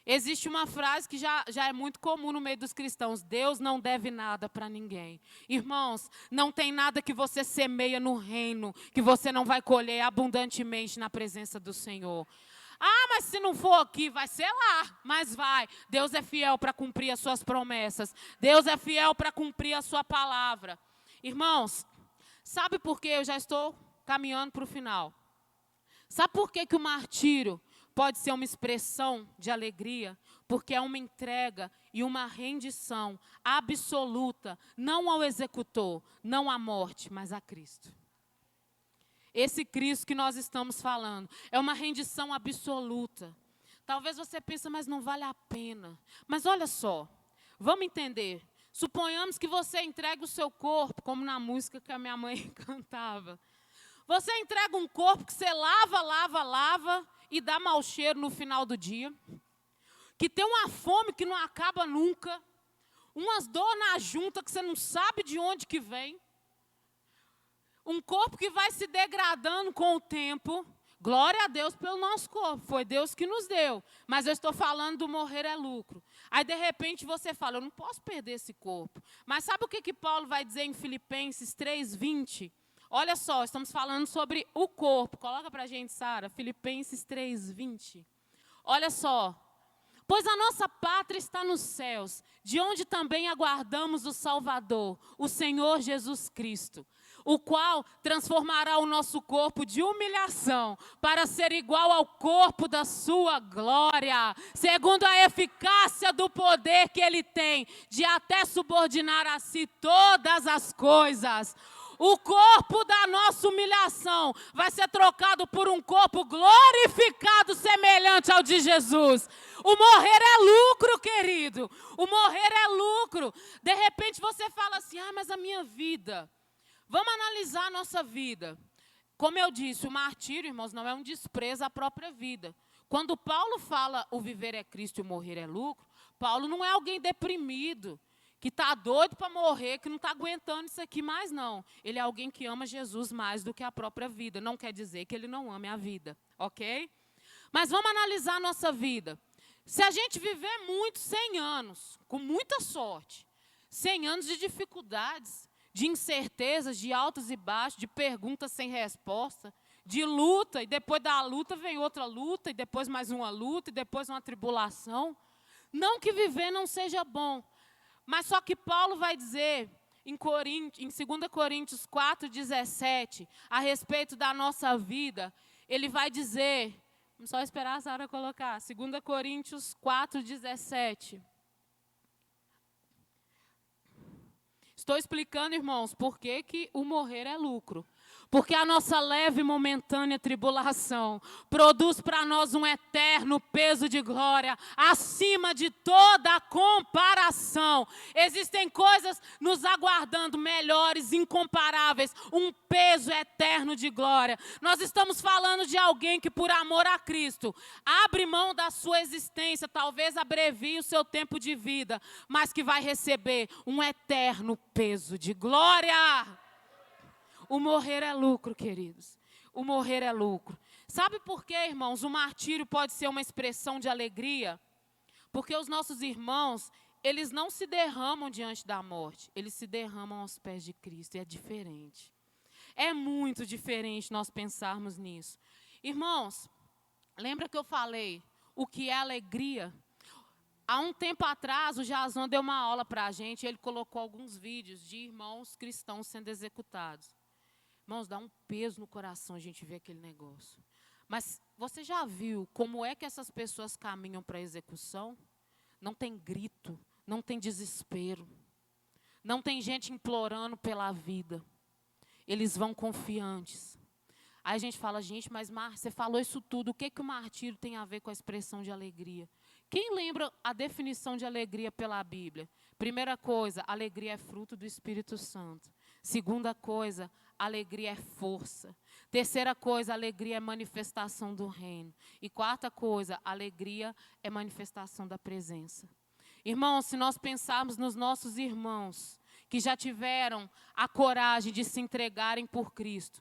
Existe uma frase que já é muito comum no meio dos cristãos: Deus não deve nada para ninguém. Irmãos, não tem nada que você semeia no reino que você não vai colher abundantemente na presença do Senhor. Ah, mas se não for aqui, vai ser lá. Mas vai. Deus é fiel para cumprir as suas promessas. Deus é fiel para cumprir a sua palavra. Irmãos, sabe por que eu já estou caminhando para o final? Sabe por que o martírio pode ser uma expressão de alegria? Porque é uma entrega e uma rendição absoluta, não ao executor, não à morte, mas a Cristo. Esse Cristo que nós estamos falando é uma rendição absoluta. Talvez você pense, mas não vale a pena. Mas olha só, vamos entender. Suponhamos que você entregue o seu corpo, como na música que a minha mãe cantava. Você entrega um corpo que você lava e dá mau cheiro no final do dia. Que tem uma fome que não acaba nunca. Umas dor na junta que você não sabe de onde que vem. Um corpo que vai se degradando com o tempo. Glória a Deus pelo nosso corpo, foi Deus que nos deu. Mas eu estou falando do morrer é lucro. Aí, de repente, você fala, eu não posso perder esse corpo. Mas sabe o que Paulo vai dizer em Filipenses 3:20? Olha só, estamos falando sobre o corpo. Coloca para a gente, Sara, Filipenses 3:20. Olha só. Pois a nossa pátria está nos céus, de onde também aguardamos o Salvador, o Senhor Jesus Cristo, o qual transformará o nosso corpo de humilhação para ser igual ao corpo da sua glória, segundo a eficácia do poder que Ele tem, de até subordinar a si todas as coisas. O corpo da nossa humilhação vai ser trocado por um corpo glorificado semelhante ao de Jesus. O morrer é lucro, querido. O morrer é lucro. De repente você fala assim, mas a minha vida. Vamos analisar a nossa vida. Como eu disse, o martírio, irmãos, não é um desprezo à própria vida. Quando Paulo fala o viver é Cristo e o morrer é lucro, Paulo não é alguém deprimido, que está doido para morrer, que não está aguentando isso aqui mais, não. Ele é alguém que ama Jesus mais do que a própria vida. Não quer dizer que ele não ame a vida, ok? Mas vamos analisar a nossa vida. Se a gente viver muito, 100 anos, com muita sorte, 100 anos de dificuldades, de incertezas, de altos e baixos, de perguntas sem resposta, de luta, e depois da luta vem outra luta, e depois mais uma luta, e depois uma tribulação. Não que viver não seja bom, mas só que Paulo vai dizer em 2 Coríntios 4:17, a respeito da nossa vida, ele vai dizer, vamos só esperar a Sara colocar, 2 Coríntios 4:17. Estou explicando, irmãos, por que o morrer é lucro. Porque a nossa leve e momentânea tribulação produz para nós um eterno peso de glória, acima de toda comparação. Existem coisas nos aguardando melhores, incomparáveis, um peso eterno de glória. Nós estamos falando de alguém que, por amor a Cristo, abre mão da sua existência, talvez abrevie o seu tempo de vida, mas que vai receber um eterno peso de glória. O morrer é lucro, queridos. O morrer é lucro. Sabe por quê, irmãos? O martírio pode ser uma expressão de alegria. Porque os nossos irmãos, eles não se derramam diante da morte. Eles se derramam aos pés de Cristo. E é diferente. É muito diferente nós pensarmos nisso. Irmãos, lembra que eu falei o que é alegria? Há um tempo atrás, o Jason deu uma aula para a gente. E ele colocou alguns vídeos de irmãos cristãos sendo executados. Irmãos, dá um peso no coração a gente ver aquele negócio. Mas você já viu como é que essas pessoas caminham para a execução? Não tem grito, não tem desespero. Não tem gente implorando pela vida. Eles vão confiantes. Aí a gente fala, gente, mas você falou isso tudo. O que o martírio tem a ver com a expressão de alegria? Quem lembra a definição de alegria pela Bíblia? Primeira coisa, alegria é fruto do Espírito Santo. Segunda coisa, alegria é força. Terceira coisa, alegria é manifestação do reino. E quarta coisa, alegria é manifestação da presença. Irmãos, se nós pensarmos nos nossos irmãos que já tiveram a coragem de se entregarem por Cristo,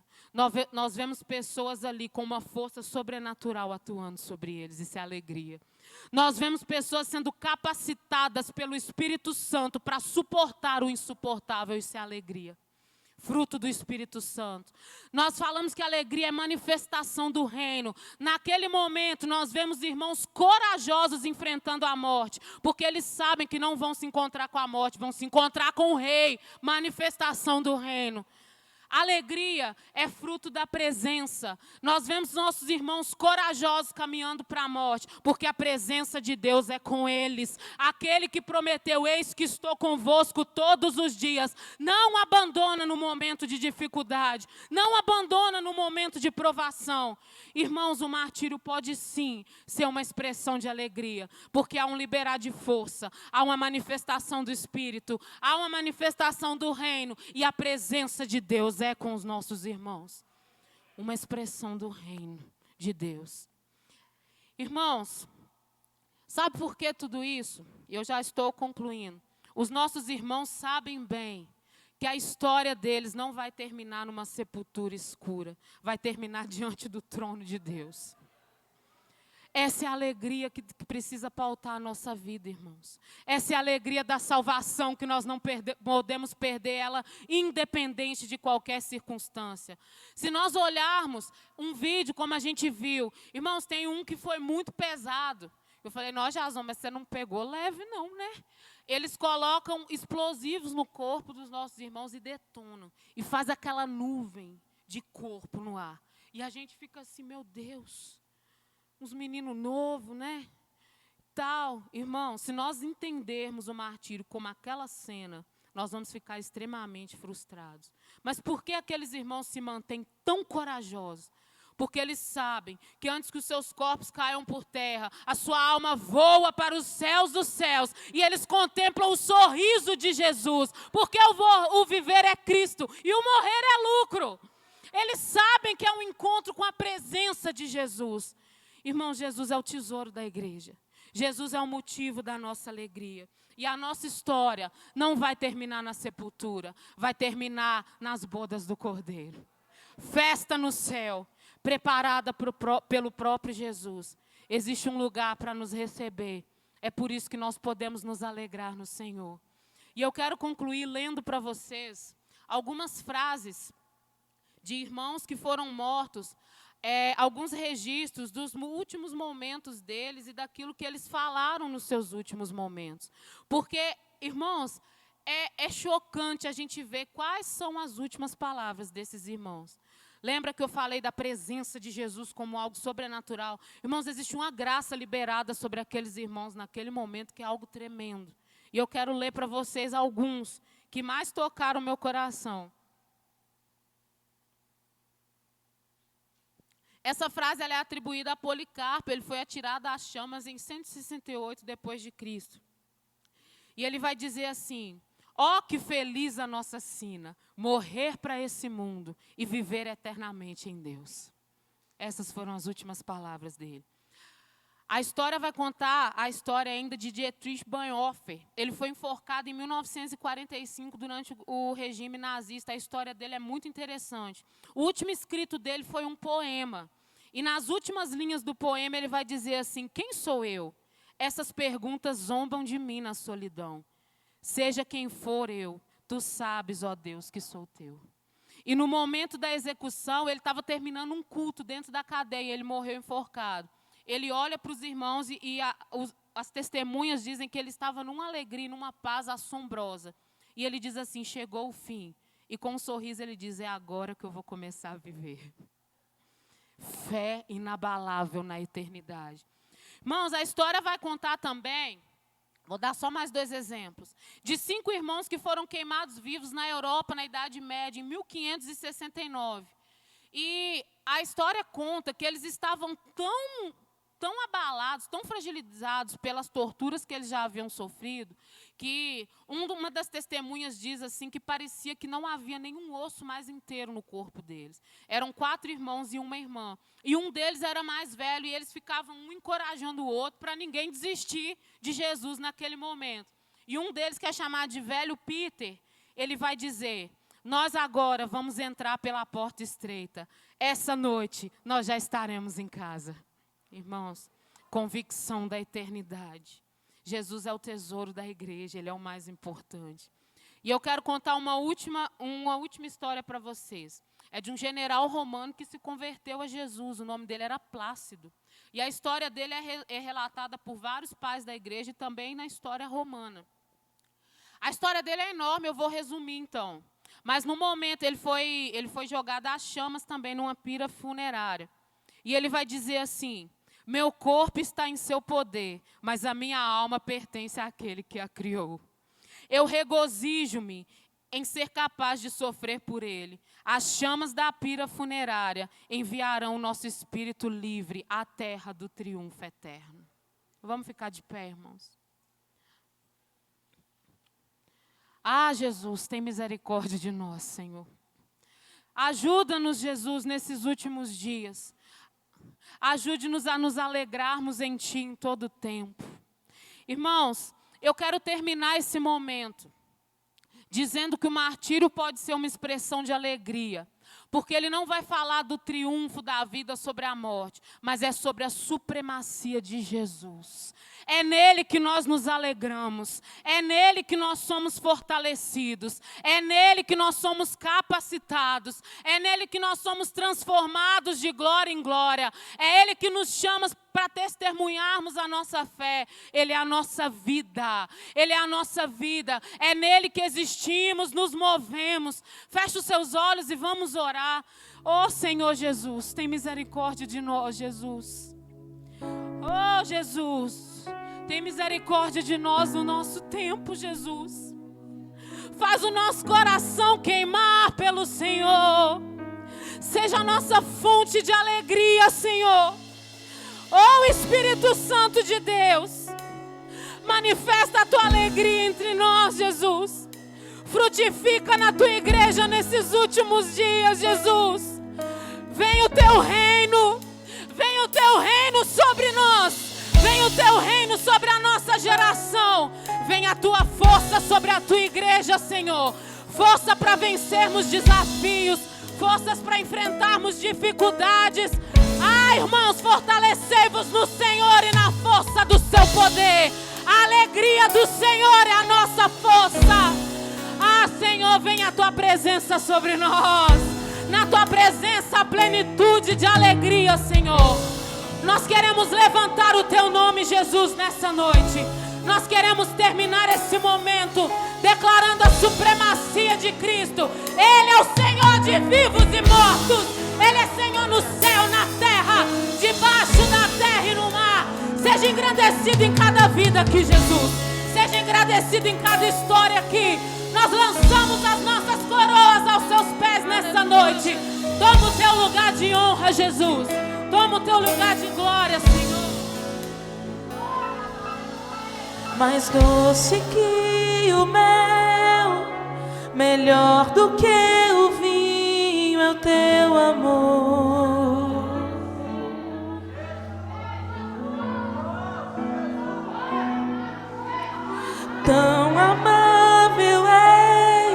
nós vemos pessoas ali com uma força sobrenatural atuando sobre eles. Isso é alegria. Nós vemos pessoas sendo capacitadas pelo Espírito Santo para suportar o insuportável. Isso é alegria. Fruto do Espírito Santo. Nós falamos que a alegria é manifestação do reino. Naquele momento, nós vemos irmãos corajosos enfrentando a morte, porque eles sabem que não vão se encontrar com a morte, vão se encontrar com o rei. Manifestação do reino. Alegria é fruto da presença. Nós vemos nossos irmãos corajosos caminhando para a morte, porque a presença de Deus é com eles. Aquele que prometeu, eis que estou convosco todos os dias. Não abandona no momento de dificuldade. Não abandona no momento de provação. Irmãos, o martírio pode sim ser uma expressão de alegria, porque há um liberar de força, há uma manifestação do Espírito, há uma manifestação do reino e a presença de Deus é com os nossos irmãos. Uma expressão do reino de Deus. Irmãos, sabe por que tudo isso? Eu já estou concluindo. Os nossos irmãos sabem bem que a história deles não vai terminar numa sepultura escura. Vai terminar diante do trono de Deus. Essa é a alegria que precisa pautar a nossa vida, irmãos. Essa é a alegria da salvação, que nós não podemos perder ela, independente de qualquer circunstância. Se nós olharmos um vídeo como a gente viu, irmãos, tem um que foi muito pesado. Eu falei, nossa, Jason, mas você não pegou leve não, né? Eles colocam explosivos no corpo dos nossos irmãos e detonam. E faz aquela nuvem de corpo no ar. E a gente fica assim, meu Deus... uns meninos novos, né? Tal, irmão, se nós entendermos o martírio como aquela cena, nós vamos ficar extremamente frustrados. Mas por que aqueles irmãos se mantêm tão corajosos? Porque eles sabem que antes que os seus corpos caiam por terra, a sua alma voa para os céus dos céus. E eles contemplam o sorriso de Jesus. Porque o viver é Cristo e o morrer é lucro. Eles sabem que é um encontro com a presença de Jesus. Irmão, Jesus é o tesouro da igreja. Jesus é o motivo da nossa alegria. E a nossa história não vai terminar na sepultura. Vai terminar nas bodas do Cordeiro. Festa no céu, preparada pelo próprio Jesus. Existe um lugar para nos receber. É por isso que nós podemos nos alegrar no Senhor. E eu quero concluir lendo para vocês algumas frases de irmãos que foram mortos, alguns registros dos últimos momentos deles e daquilo que eles falaram nos seus últimos momentos. Porque, irmãos, é chocante a gente ver quais são as últimas palavras desses irmãos. Lembra que eu falei da presença de Jesus como algo sobrenatural? Irmãos, existe uma graça liberada sobre aqueles irmãos naquele momento que é algo tremendo. E eu quero ler para vocês alguns que mais tocaram o meu coração. Essa frase ela é atribuída a Policarpo. Ele foi atirado às chamas em 168 depois de Cristo. E ele vai dizer assim: ó, que feliz a nossa sina, morrer para esse mundo e viver eternamente em Deus. Essas foram as últimas palavras dele. A história vai contar a história ainda de Dietrich Bonhoeffer. Ele foi enforcado em 1945 durante o regime nazista. A história dele é muito interessante. O último escrito dele foi um poema. E nas últimas linhas do poema ele vai dizer assim: quem sou eu? Essas perguntas zombam de mim na solidão. Seja quem for eu, tu sabes, ó Deus, que sou teu. E no momento da execução, ele estava terminando um culto dentro da cadeia. Ele morreu enforcado. Ele olha para os irmãos e as testemunhas dizem que ele estava numa alegria, numa paz assombrosa. E ele diz assim: chegou o fim. E com um sorriso ele diz: é agora que eu vou começar a viver. Fé inabalável na eternidade. Irmãos, a história vai contar também, vou dar só mais 2 exemplos, de 5 irmãos que foram queimados vivos na Europa na Idade Média, em 1569. E a história conta que eles estavam tão abalados, tão fragilizados pelas torturas que eles já haviam sofrido, que uma das testemunhas diz assim que parecia que não havia nenhum osso mais inteiro no corpo deles. Eram 4 irmãos e uma irmã. E um deles era mais velho e eles ficavam um encorajando o outro para ninguém desistir de Jesus naquele momento. E um deles, que é chamado de velho Peter, ele vai dizer: nós agora vamos entrar pela porta estreita. Essa noite nós já estaremos em casa. Irmãos, convicção da eternidade. Jesus é o tesouro da igreja, ele é o mais importante. E eu quero contar uma última história para vocês. É de um general romano que se converteu a Jesus, o nome dele era Plácido. E a história dele é relatada por vários pais da igreja e também na história romana. A história dele é enorme, eu vou resumir então. Mas no momento ele foi jogado às chamas também numa pira funerária. E ele vai dizer assim: meu corpo está em seu poder, mas a minha alma pertence àquele que a criou. Eu regozijo-me em ser capaz de sofrer por ele. As chamas da pira funerária enviarão o nosso espírito livre à terra do triunfo eterno. Vamos ficar de pé, irmãos? Ah, Jesus, tem misericórdia de nós, Senhor. Ajuda-nos, Jesus, nesses últimos dias. Ajude-nos a nos alegrarmos em Ti em todo o tempo. Irmãos, eu quero terminar esse momento dizendo que o martírio pode ser uma expressão de alegria, porque ele não vai falar do triunfo da vida sobre a morte, mas é sobre a supremacia de Jesus. É nele que nós nos alegramos, é nele que nós somos fortalecidos, é nele que nós somos capacitados, é nele que nós somos transformados de glória em glória, é ele que nos chama para testemunharmos a nossa fé. Ele é a nossa vida, ele é a nossa vida, é nele que existimos, nos movemos. Feche os seus olhos e vamos orar. Oh Senhor Jesus, tem misericórdia de nós, Jesus. Oh Jesus, tem misericórdia de nós no nosso tempo, Jesus. Faz o nosso coração queimar pelo Senhor. Seja a nossa fonte de alegria, Senhor. Oh Espírito Santo de Deus, manifesta a tua alegria entre nós, Jesus. Frutifica na tua igreja nesses últimos dias, Jesus. Vem o teu reino, vem o teu reino sobre nós. Vem o teu reino sobre a nossa geração. Vem a tua força sobre a tua igreja, Senhor. Força para vencermos desafios, forças para enfrentarmos dificuldades. Ah, irmãos, fortalecei-vos no Senhor e na força do seu poder. A alegria do Senhor é a nossa força. Ah, Senhor, vem a tua presença sobre nós. Na tua presença, a plenitude de alegria, Senhor. Nós queremos levantar o teu nome, Jesus, nessa noite. Nós queremos terminar esse momento declarando a supremacia de Cristo. Ele é o Senhor de vivos e mortos. Ele é Senhor no céu, na terra, debaixo da terra e no mar. Seja engrandecido em cada vida aqui, Jesus. Seja engrandecido em cada história aqui. Nós lançamos as nossas coroas aos seus pés nessa noite. Toma o teu lugar de honra, Jesus. Toma o teu lugar de glória, Senhor. Mais doce que o mel, melhor do que o vinho é o teu amor. Tão amável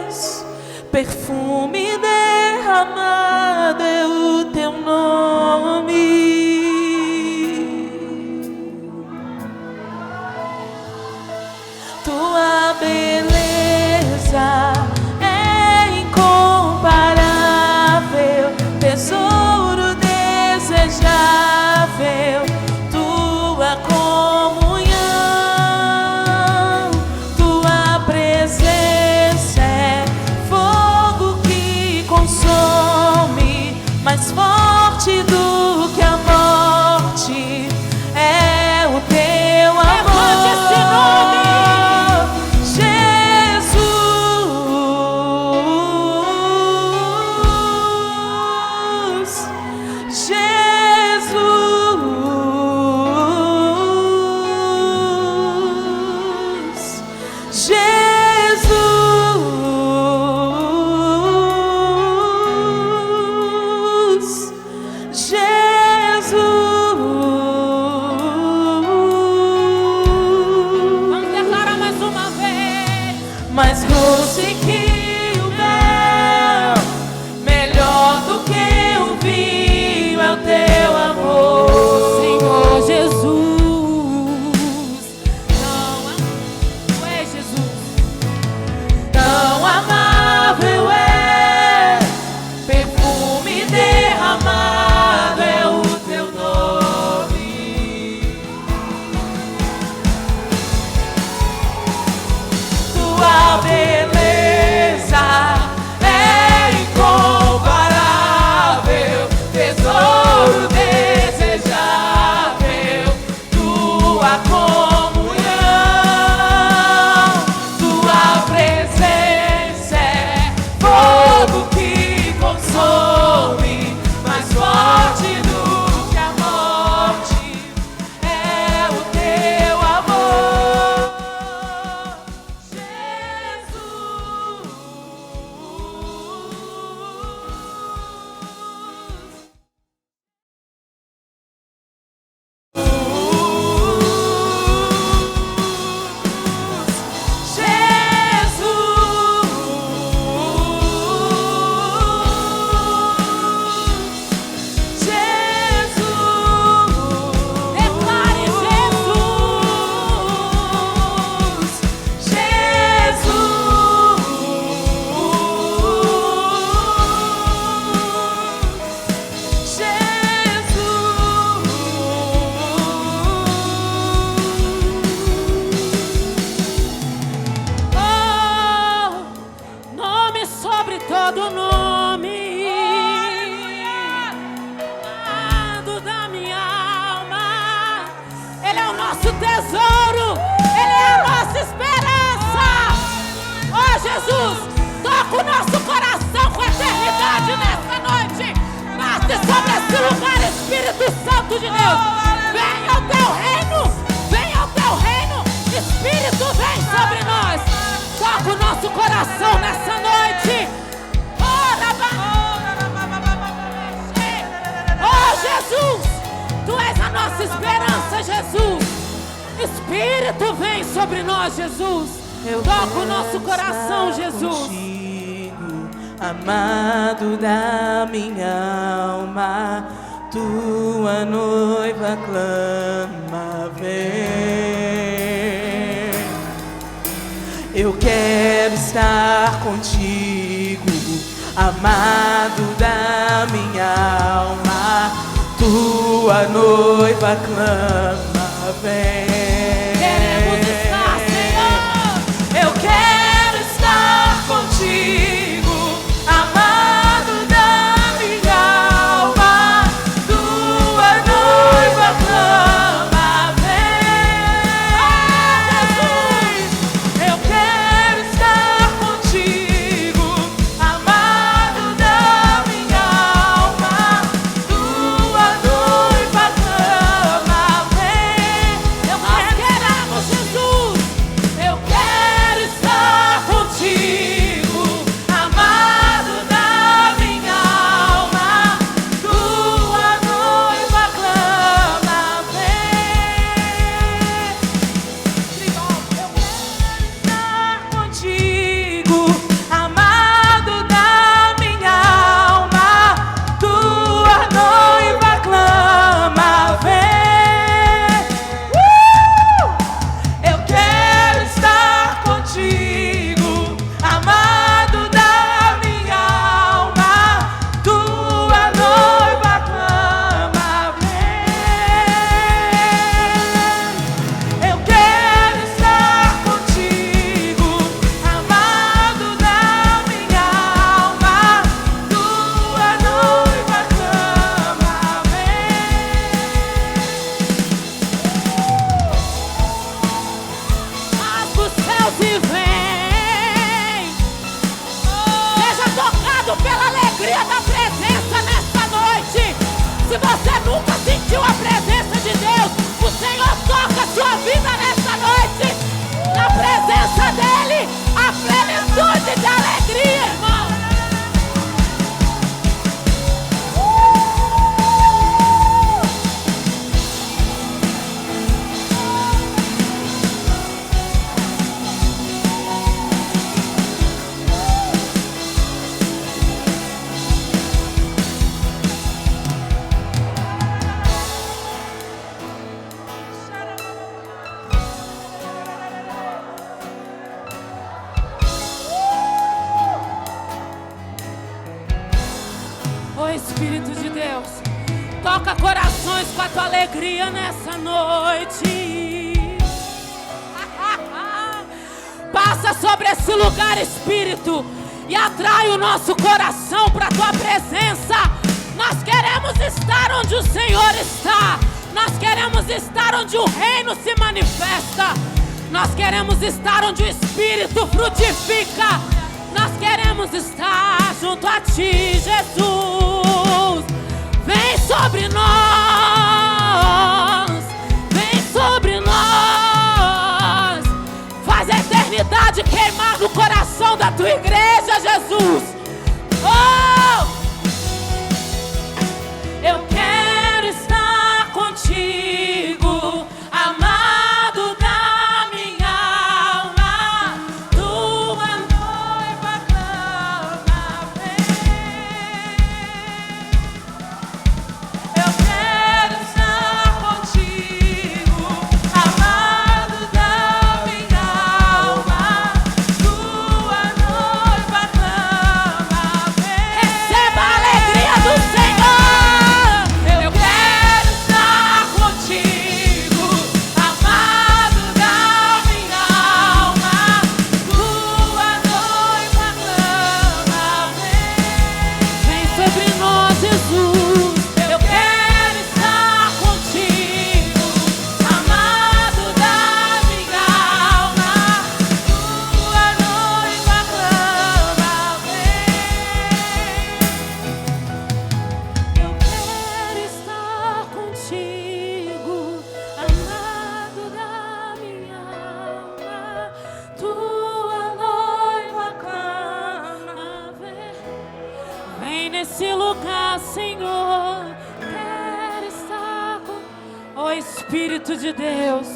és, perfume derramado é o teu nome. Tua beleza é incomparável, tesouro desejável, tua comunhão, tua presença é fogo que consome, mais forte do que a morte é o teu amor. Levante esse nome. Mais doce que o mel, melhor do que o vinho é o teu amor, Senhor Jesus. Não é Jesus. Tão amável é, perfume derramado é o teu nome. Tua beleza é incomparável, tesouro desejável, tua comunhão, tua presença é fogo que consome, mais forte do que a morte é o teu amor, Declare nome sobre todo nome, amado da minha alma. Ele é o nosso tesouro, Ele é a nossa esperança. Oh Jesus, toca o nosso coração com eternidade nessa noite. Nasce sobre esse lugar, Espírito Santo de Deus. Venha ao teu reino, venha ao teu reino. Espírito, vem sobre nós. Toca o nosso coração nessa noite. Oh Jesus, Tu és a nossa esperança, Jesus. Espírito, vem sobre nós, Jesus. Toca o nosso coração, Jesus. Contigo, amado da minha alma, tua noiva clama, vem. Eu quero estar contigo, amado da minha alma, tua noiva clama, vem. Queremos estar, Senhor. Eu quero estar contigo, amado da minha alma, tua noiva clama, vem. Jesus, eu quero estar contigo, amado da minha alma, tua noiva sua vida nessa noite. Na presença dele, a plenitude de alegria, irmão. Espírito de Deus, toca corações com a tua alegria nessa noite. Passa sobre esse lugar, Espírito, e atrai o nosso coração para a tua presença. Nós queremos estar onde o Senhor está. Nós queremos estar onde o reino se manifesta. Nós queremos estar onde o Espírito frutifica. Nós queremos estar junto a ti, Jesus. Vem sobre nós, vem sobre nós. Faz a eternidade queimar no coração da tua igreja, Jesus. Oh! Eu quero estar contigo, amado da minha alma. Tua noiva clama, vem. Eu quero estar contigo, amado da minha alma. Tua noiva clama, vem. Receba a alegria do Senhor. Eu quero estar contigo, amado da minha alma. Tua noiva clama, vem. Vem sobre nós, Jesus. Eu quero estar contigo, amado da minha alma. Tua noiva clama, vem. Eu quero estar contigo, amado da minha alma. Tua noiva clama, vem. Vem nesse lugar, Senhor. Quero estar com... Oh, Espírito de Deus,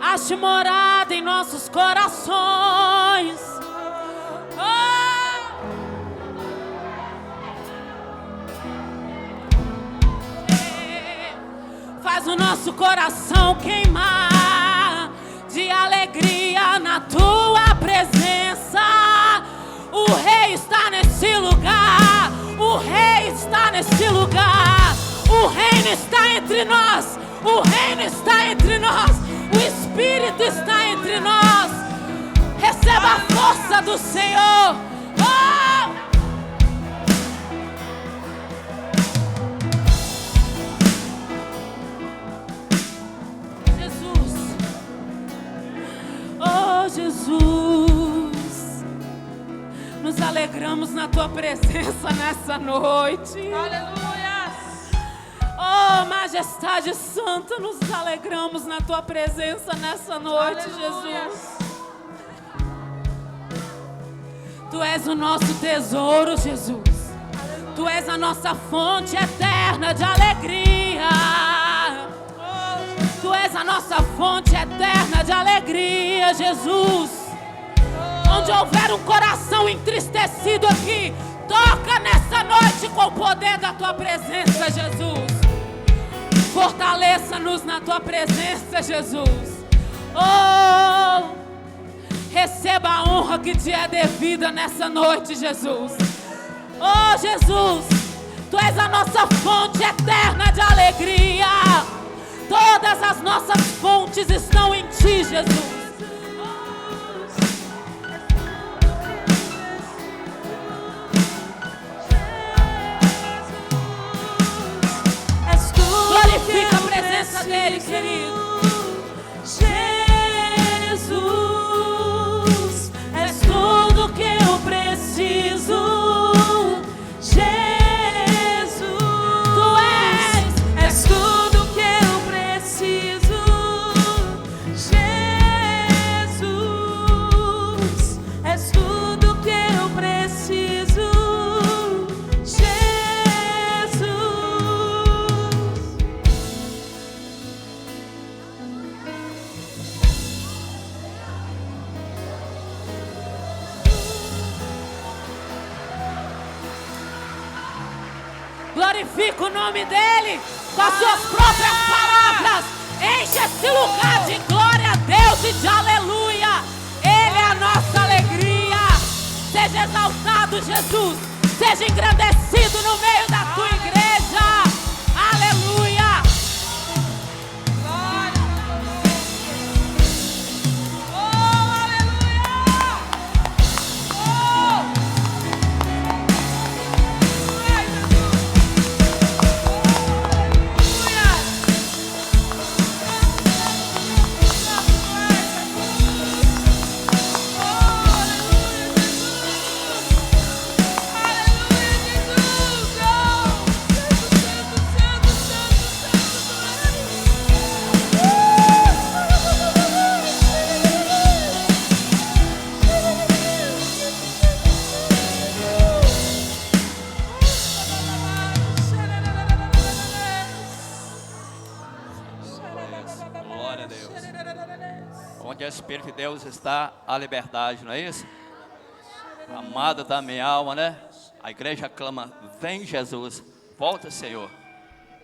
ache morada em nossos corações. Oh! Faz o nosso coração queimar de alegria na tua presença. O Rei está nesse lugar. O Rei está nesse lugar. O Reino está entre nós. O Reino está entre nós. O Espírito está entre nós. Receba a força do Senhor. Oh! Jesus. Oh, Jesus. Nos alegramos na tua presença nessa noite. Aleluia. Oh, Majestade Santa, nos alegramos na tua presença nessa noite, Jesus. Tu és o nosso tesouro, Jesus. Tu és a nossa fonte eterna de alegria. Tu és a nossa fonte eterna de alegria, Jesus. Onde houver um coração entristecido aqui, toca nessa noite com o poder da tua presença, Jesus. Fortaleça-nos na tua presença, Jesus. Oh, receba a honra que te é devida nessa noite, Jesus. Oh, Jesus, tu és a nossa fonte eterna de alegria. Todas as nossas fontes estão em ti, Jesus. Glorifica a presença dele, querido. Jesus, és tudo que eu preciso. Jesus, tu és tudo que eu preciso. glorifica o nome dEle com as suas próprias palavras. Enche esse lugar de glória a Deus e de aleluia. Ele é a nossa alegria. Seja exaltado, Jesus. Seja engrandecido no meio da tua igreja. Aleluia. Onde o Espírito de Deus está, a liberdade, não é isso? Amada da minha alma, né? A igreja clama, vem Jesus, volta Senhor.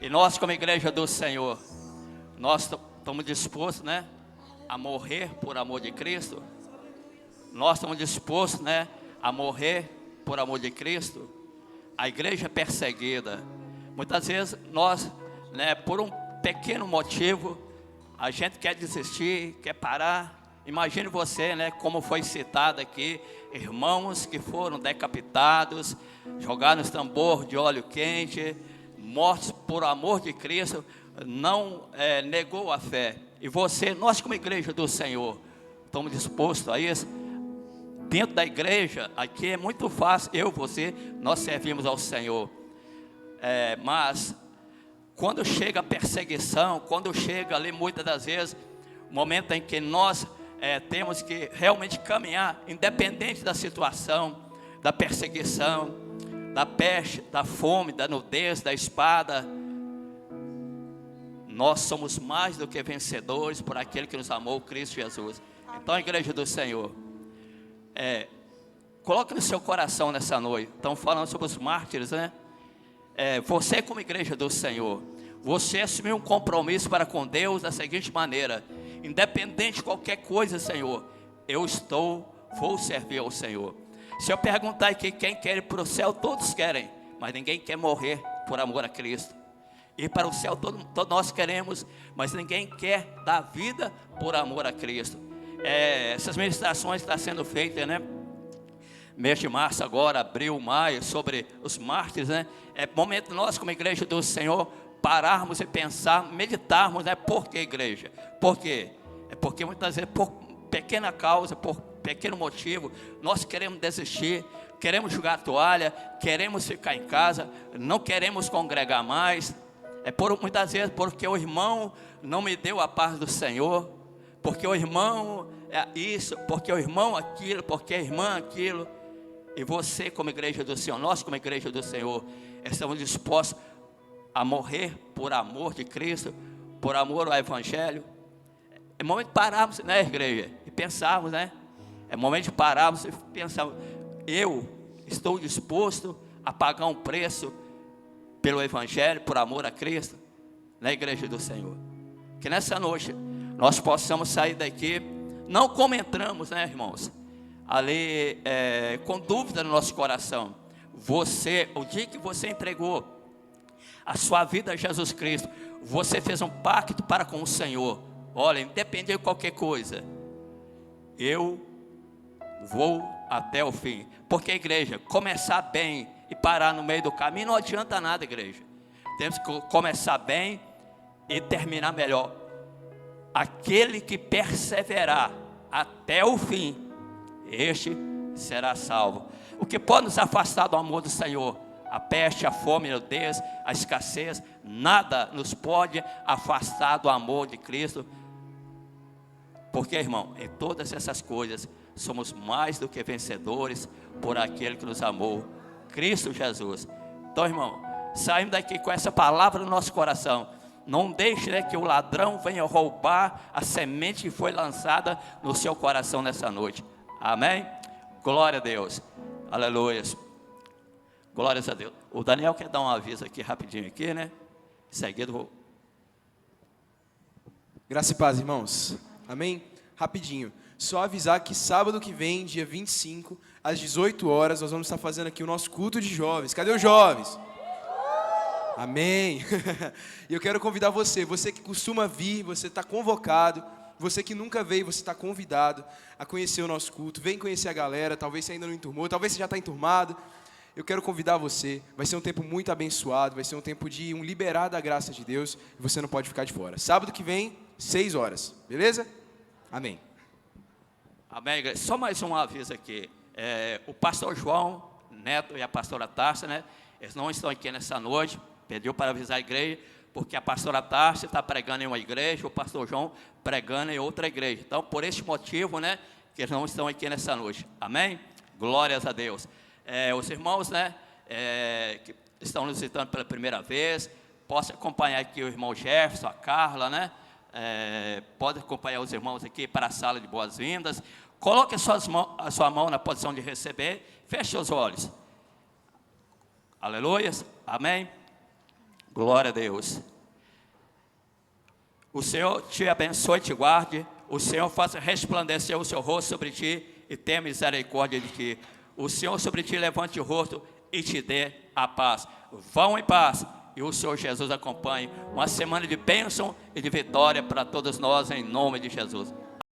E nós como igreja do Senhor, nós estamos dispostos, né? A morrer por amor de Cristo. Nós estamos dispostos, né? A morrer por amor de Cristo. A igreja perseguida. Muitas vezes nós, né? Por um pequeno motivo, a gente quer desistir, quer parar. Imagine você, né, como foi citado aqui, irmãos que foram decapitados, jogados no tambor de óleo quente, mortos por amor de Cristo, não negou a fé. E você, nós como igreja do Senhor, estamos dispostos a isso? Dentro da igreja, aqui é muito fácil, você, nós servimos ao Senhor. Mas quando chega a perseguição, quando chega ali muitas das vezes, o momento em que nós temos que realmente caminhar, independente da situação, da perseguição, da peste, da fome, da nudez, da espada, nós somos mais do que vencedores por aquele que nos amou, Cristo Jesus. Então a igreja do Senhor, coloque no seu coração nessa noite, estão falando sobre os mártires, né? Você como igreja do Senhor, você assumiu um compromisso para com Deus da seguinte maneira: independente de qualquer coisa, Senhor, vou servir ao Senhor. Se eu perguntar aqui quem quer ir para o céu, todos querem, mas ninguém quer morrer por amor a Cristo. Ir para o céu todos nós queremos, mas ninguém quer dar vida por amor a Cristo. Essas ministrações estão sendo feitas, né? Mês de março agora, abril, maio, sobre os mártires, né? É momento nós como igreja do Senhor pararmos e pensar, meditarmos, né? Por que igreja? Por quê? É porque muitas vezes por pequena causa, por pequeno motivo, nós queremos desistir, queremos jogar a toalha, queremos ficar em casa, não queremos congregar mais. Muitas vezes porque o irmão não me deu a paz do Senhor, porque o irmão é isso, porque o irmão aquilo, porque a irmã aquilo. E você como igreja do Senhor, nós como igreja do Senhor, estamos dispostos a morrer por amor de Cristo, por amor ao Evangelho. É momento de pararmos, né, igreja, e pensarmos, né? É momento de pararmos e pensarmos: eu estou disposto a pagar um preço pelo Evangelho, por amor a Cristo, na igreja do Senhor. Que nessa noite nós possamos sair daqui, não como entramos, né, irmãos, ali com dúvida no nosso coração. O dia que você entregou a sua vida a Jesus Cristo, você fez um pacto para com o Senhor. Olha, independente de qualquer coisa, eu vou até o fim. Porque, igreja, começar bem e parar no meio do caminho não adianta nada, igreja. Temos que começar bem e terminar melhor. Aquele que perseverar até o fim, este será salvo. O que pode nos afastar do amor do Senhor? A peste, a fome, a nudez, a escassez, nada nos pode afastar do amor de Cristo. Porque, irmão, em todas essas coisas, somos mais do que vencedores por aquele que nos amou, Cristo Jesus. Então, irmão, saímos daqui com essa palavra no nosso coração. Não deixe, né, que o ladrão venha roubar a semente que foi lançada no seu coração nessa noite. Amém? Glória a Deus. Aleluia. Glórias a Deus. O Daniel quer dar um aviso aqui rapidinho aqui, né? Seguido. Graça e paz, irmãos. Amém? Rapidinho. Só avisar que sábado que vem, dia 25, às 18 horas, nós vamos estar fazendo aqui o nosso culto de jovens. Cadê os jovens? Amém. E eu quero convidar você que costuma vir, você está convocado. Você que nunca veio, você está convidado a conhecer o nosso culto. Vem conhecer a galera, talvez você ainda não enturmou, talvez você já está enturmado. Eu quero convidar você, vai ser um tempo muito abençoado, vai ser um tempo de liberar da graça de Deus, e você não pode ficar de fora. Sábado que vem, 6 horas, beleza? Amém. Amém, igreja. Só mais um aviso aqui. O pastor João Neto e a pastora Tárcia, né? Eles não estão aqui nessa noite, pediu para avisar a igreja, porque a pastora Tárcia está pregando em uma igreja, o pastor João pregando em outra igreja. Então, por esse motivo, né, que eles não estão aqui nessa noite. Amém? Glórias a Deus. Os irmãos, né, que estão nos visitando pela primeira vez, possam acompanhar aqui o irmão Jefferson, a Carla, né? Pode acompanhar os irmãos aqui para a sala de boas-vindas. Coloque a sua mão na posição de receber, feche os olhos. Aleluia, amém? Glória a Deus. O Senhor te abençoe e te guarde. O Senhor faça resplandecer o seu rosto sobre ti e tenha misericórdia de ti. O Senhor sobre ti levante o rosto e te dê a paz. Vão em paz e o Senhor Jesus acompanhe. Uma semana de bênção e de vitória para todos nós, em nome de Jesus.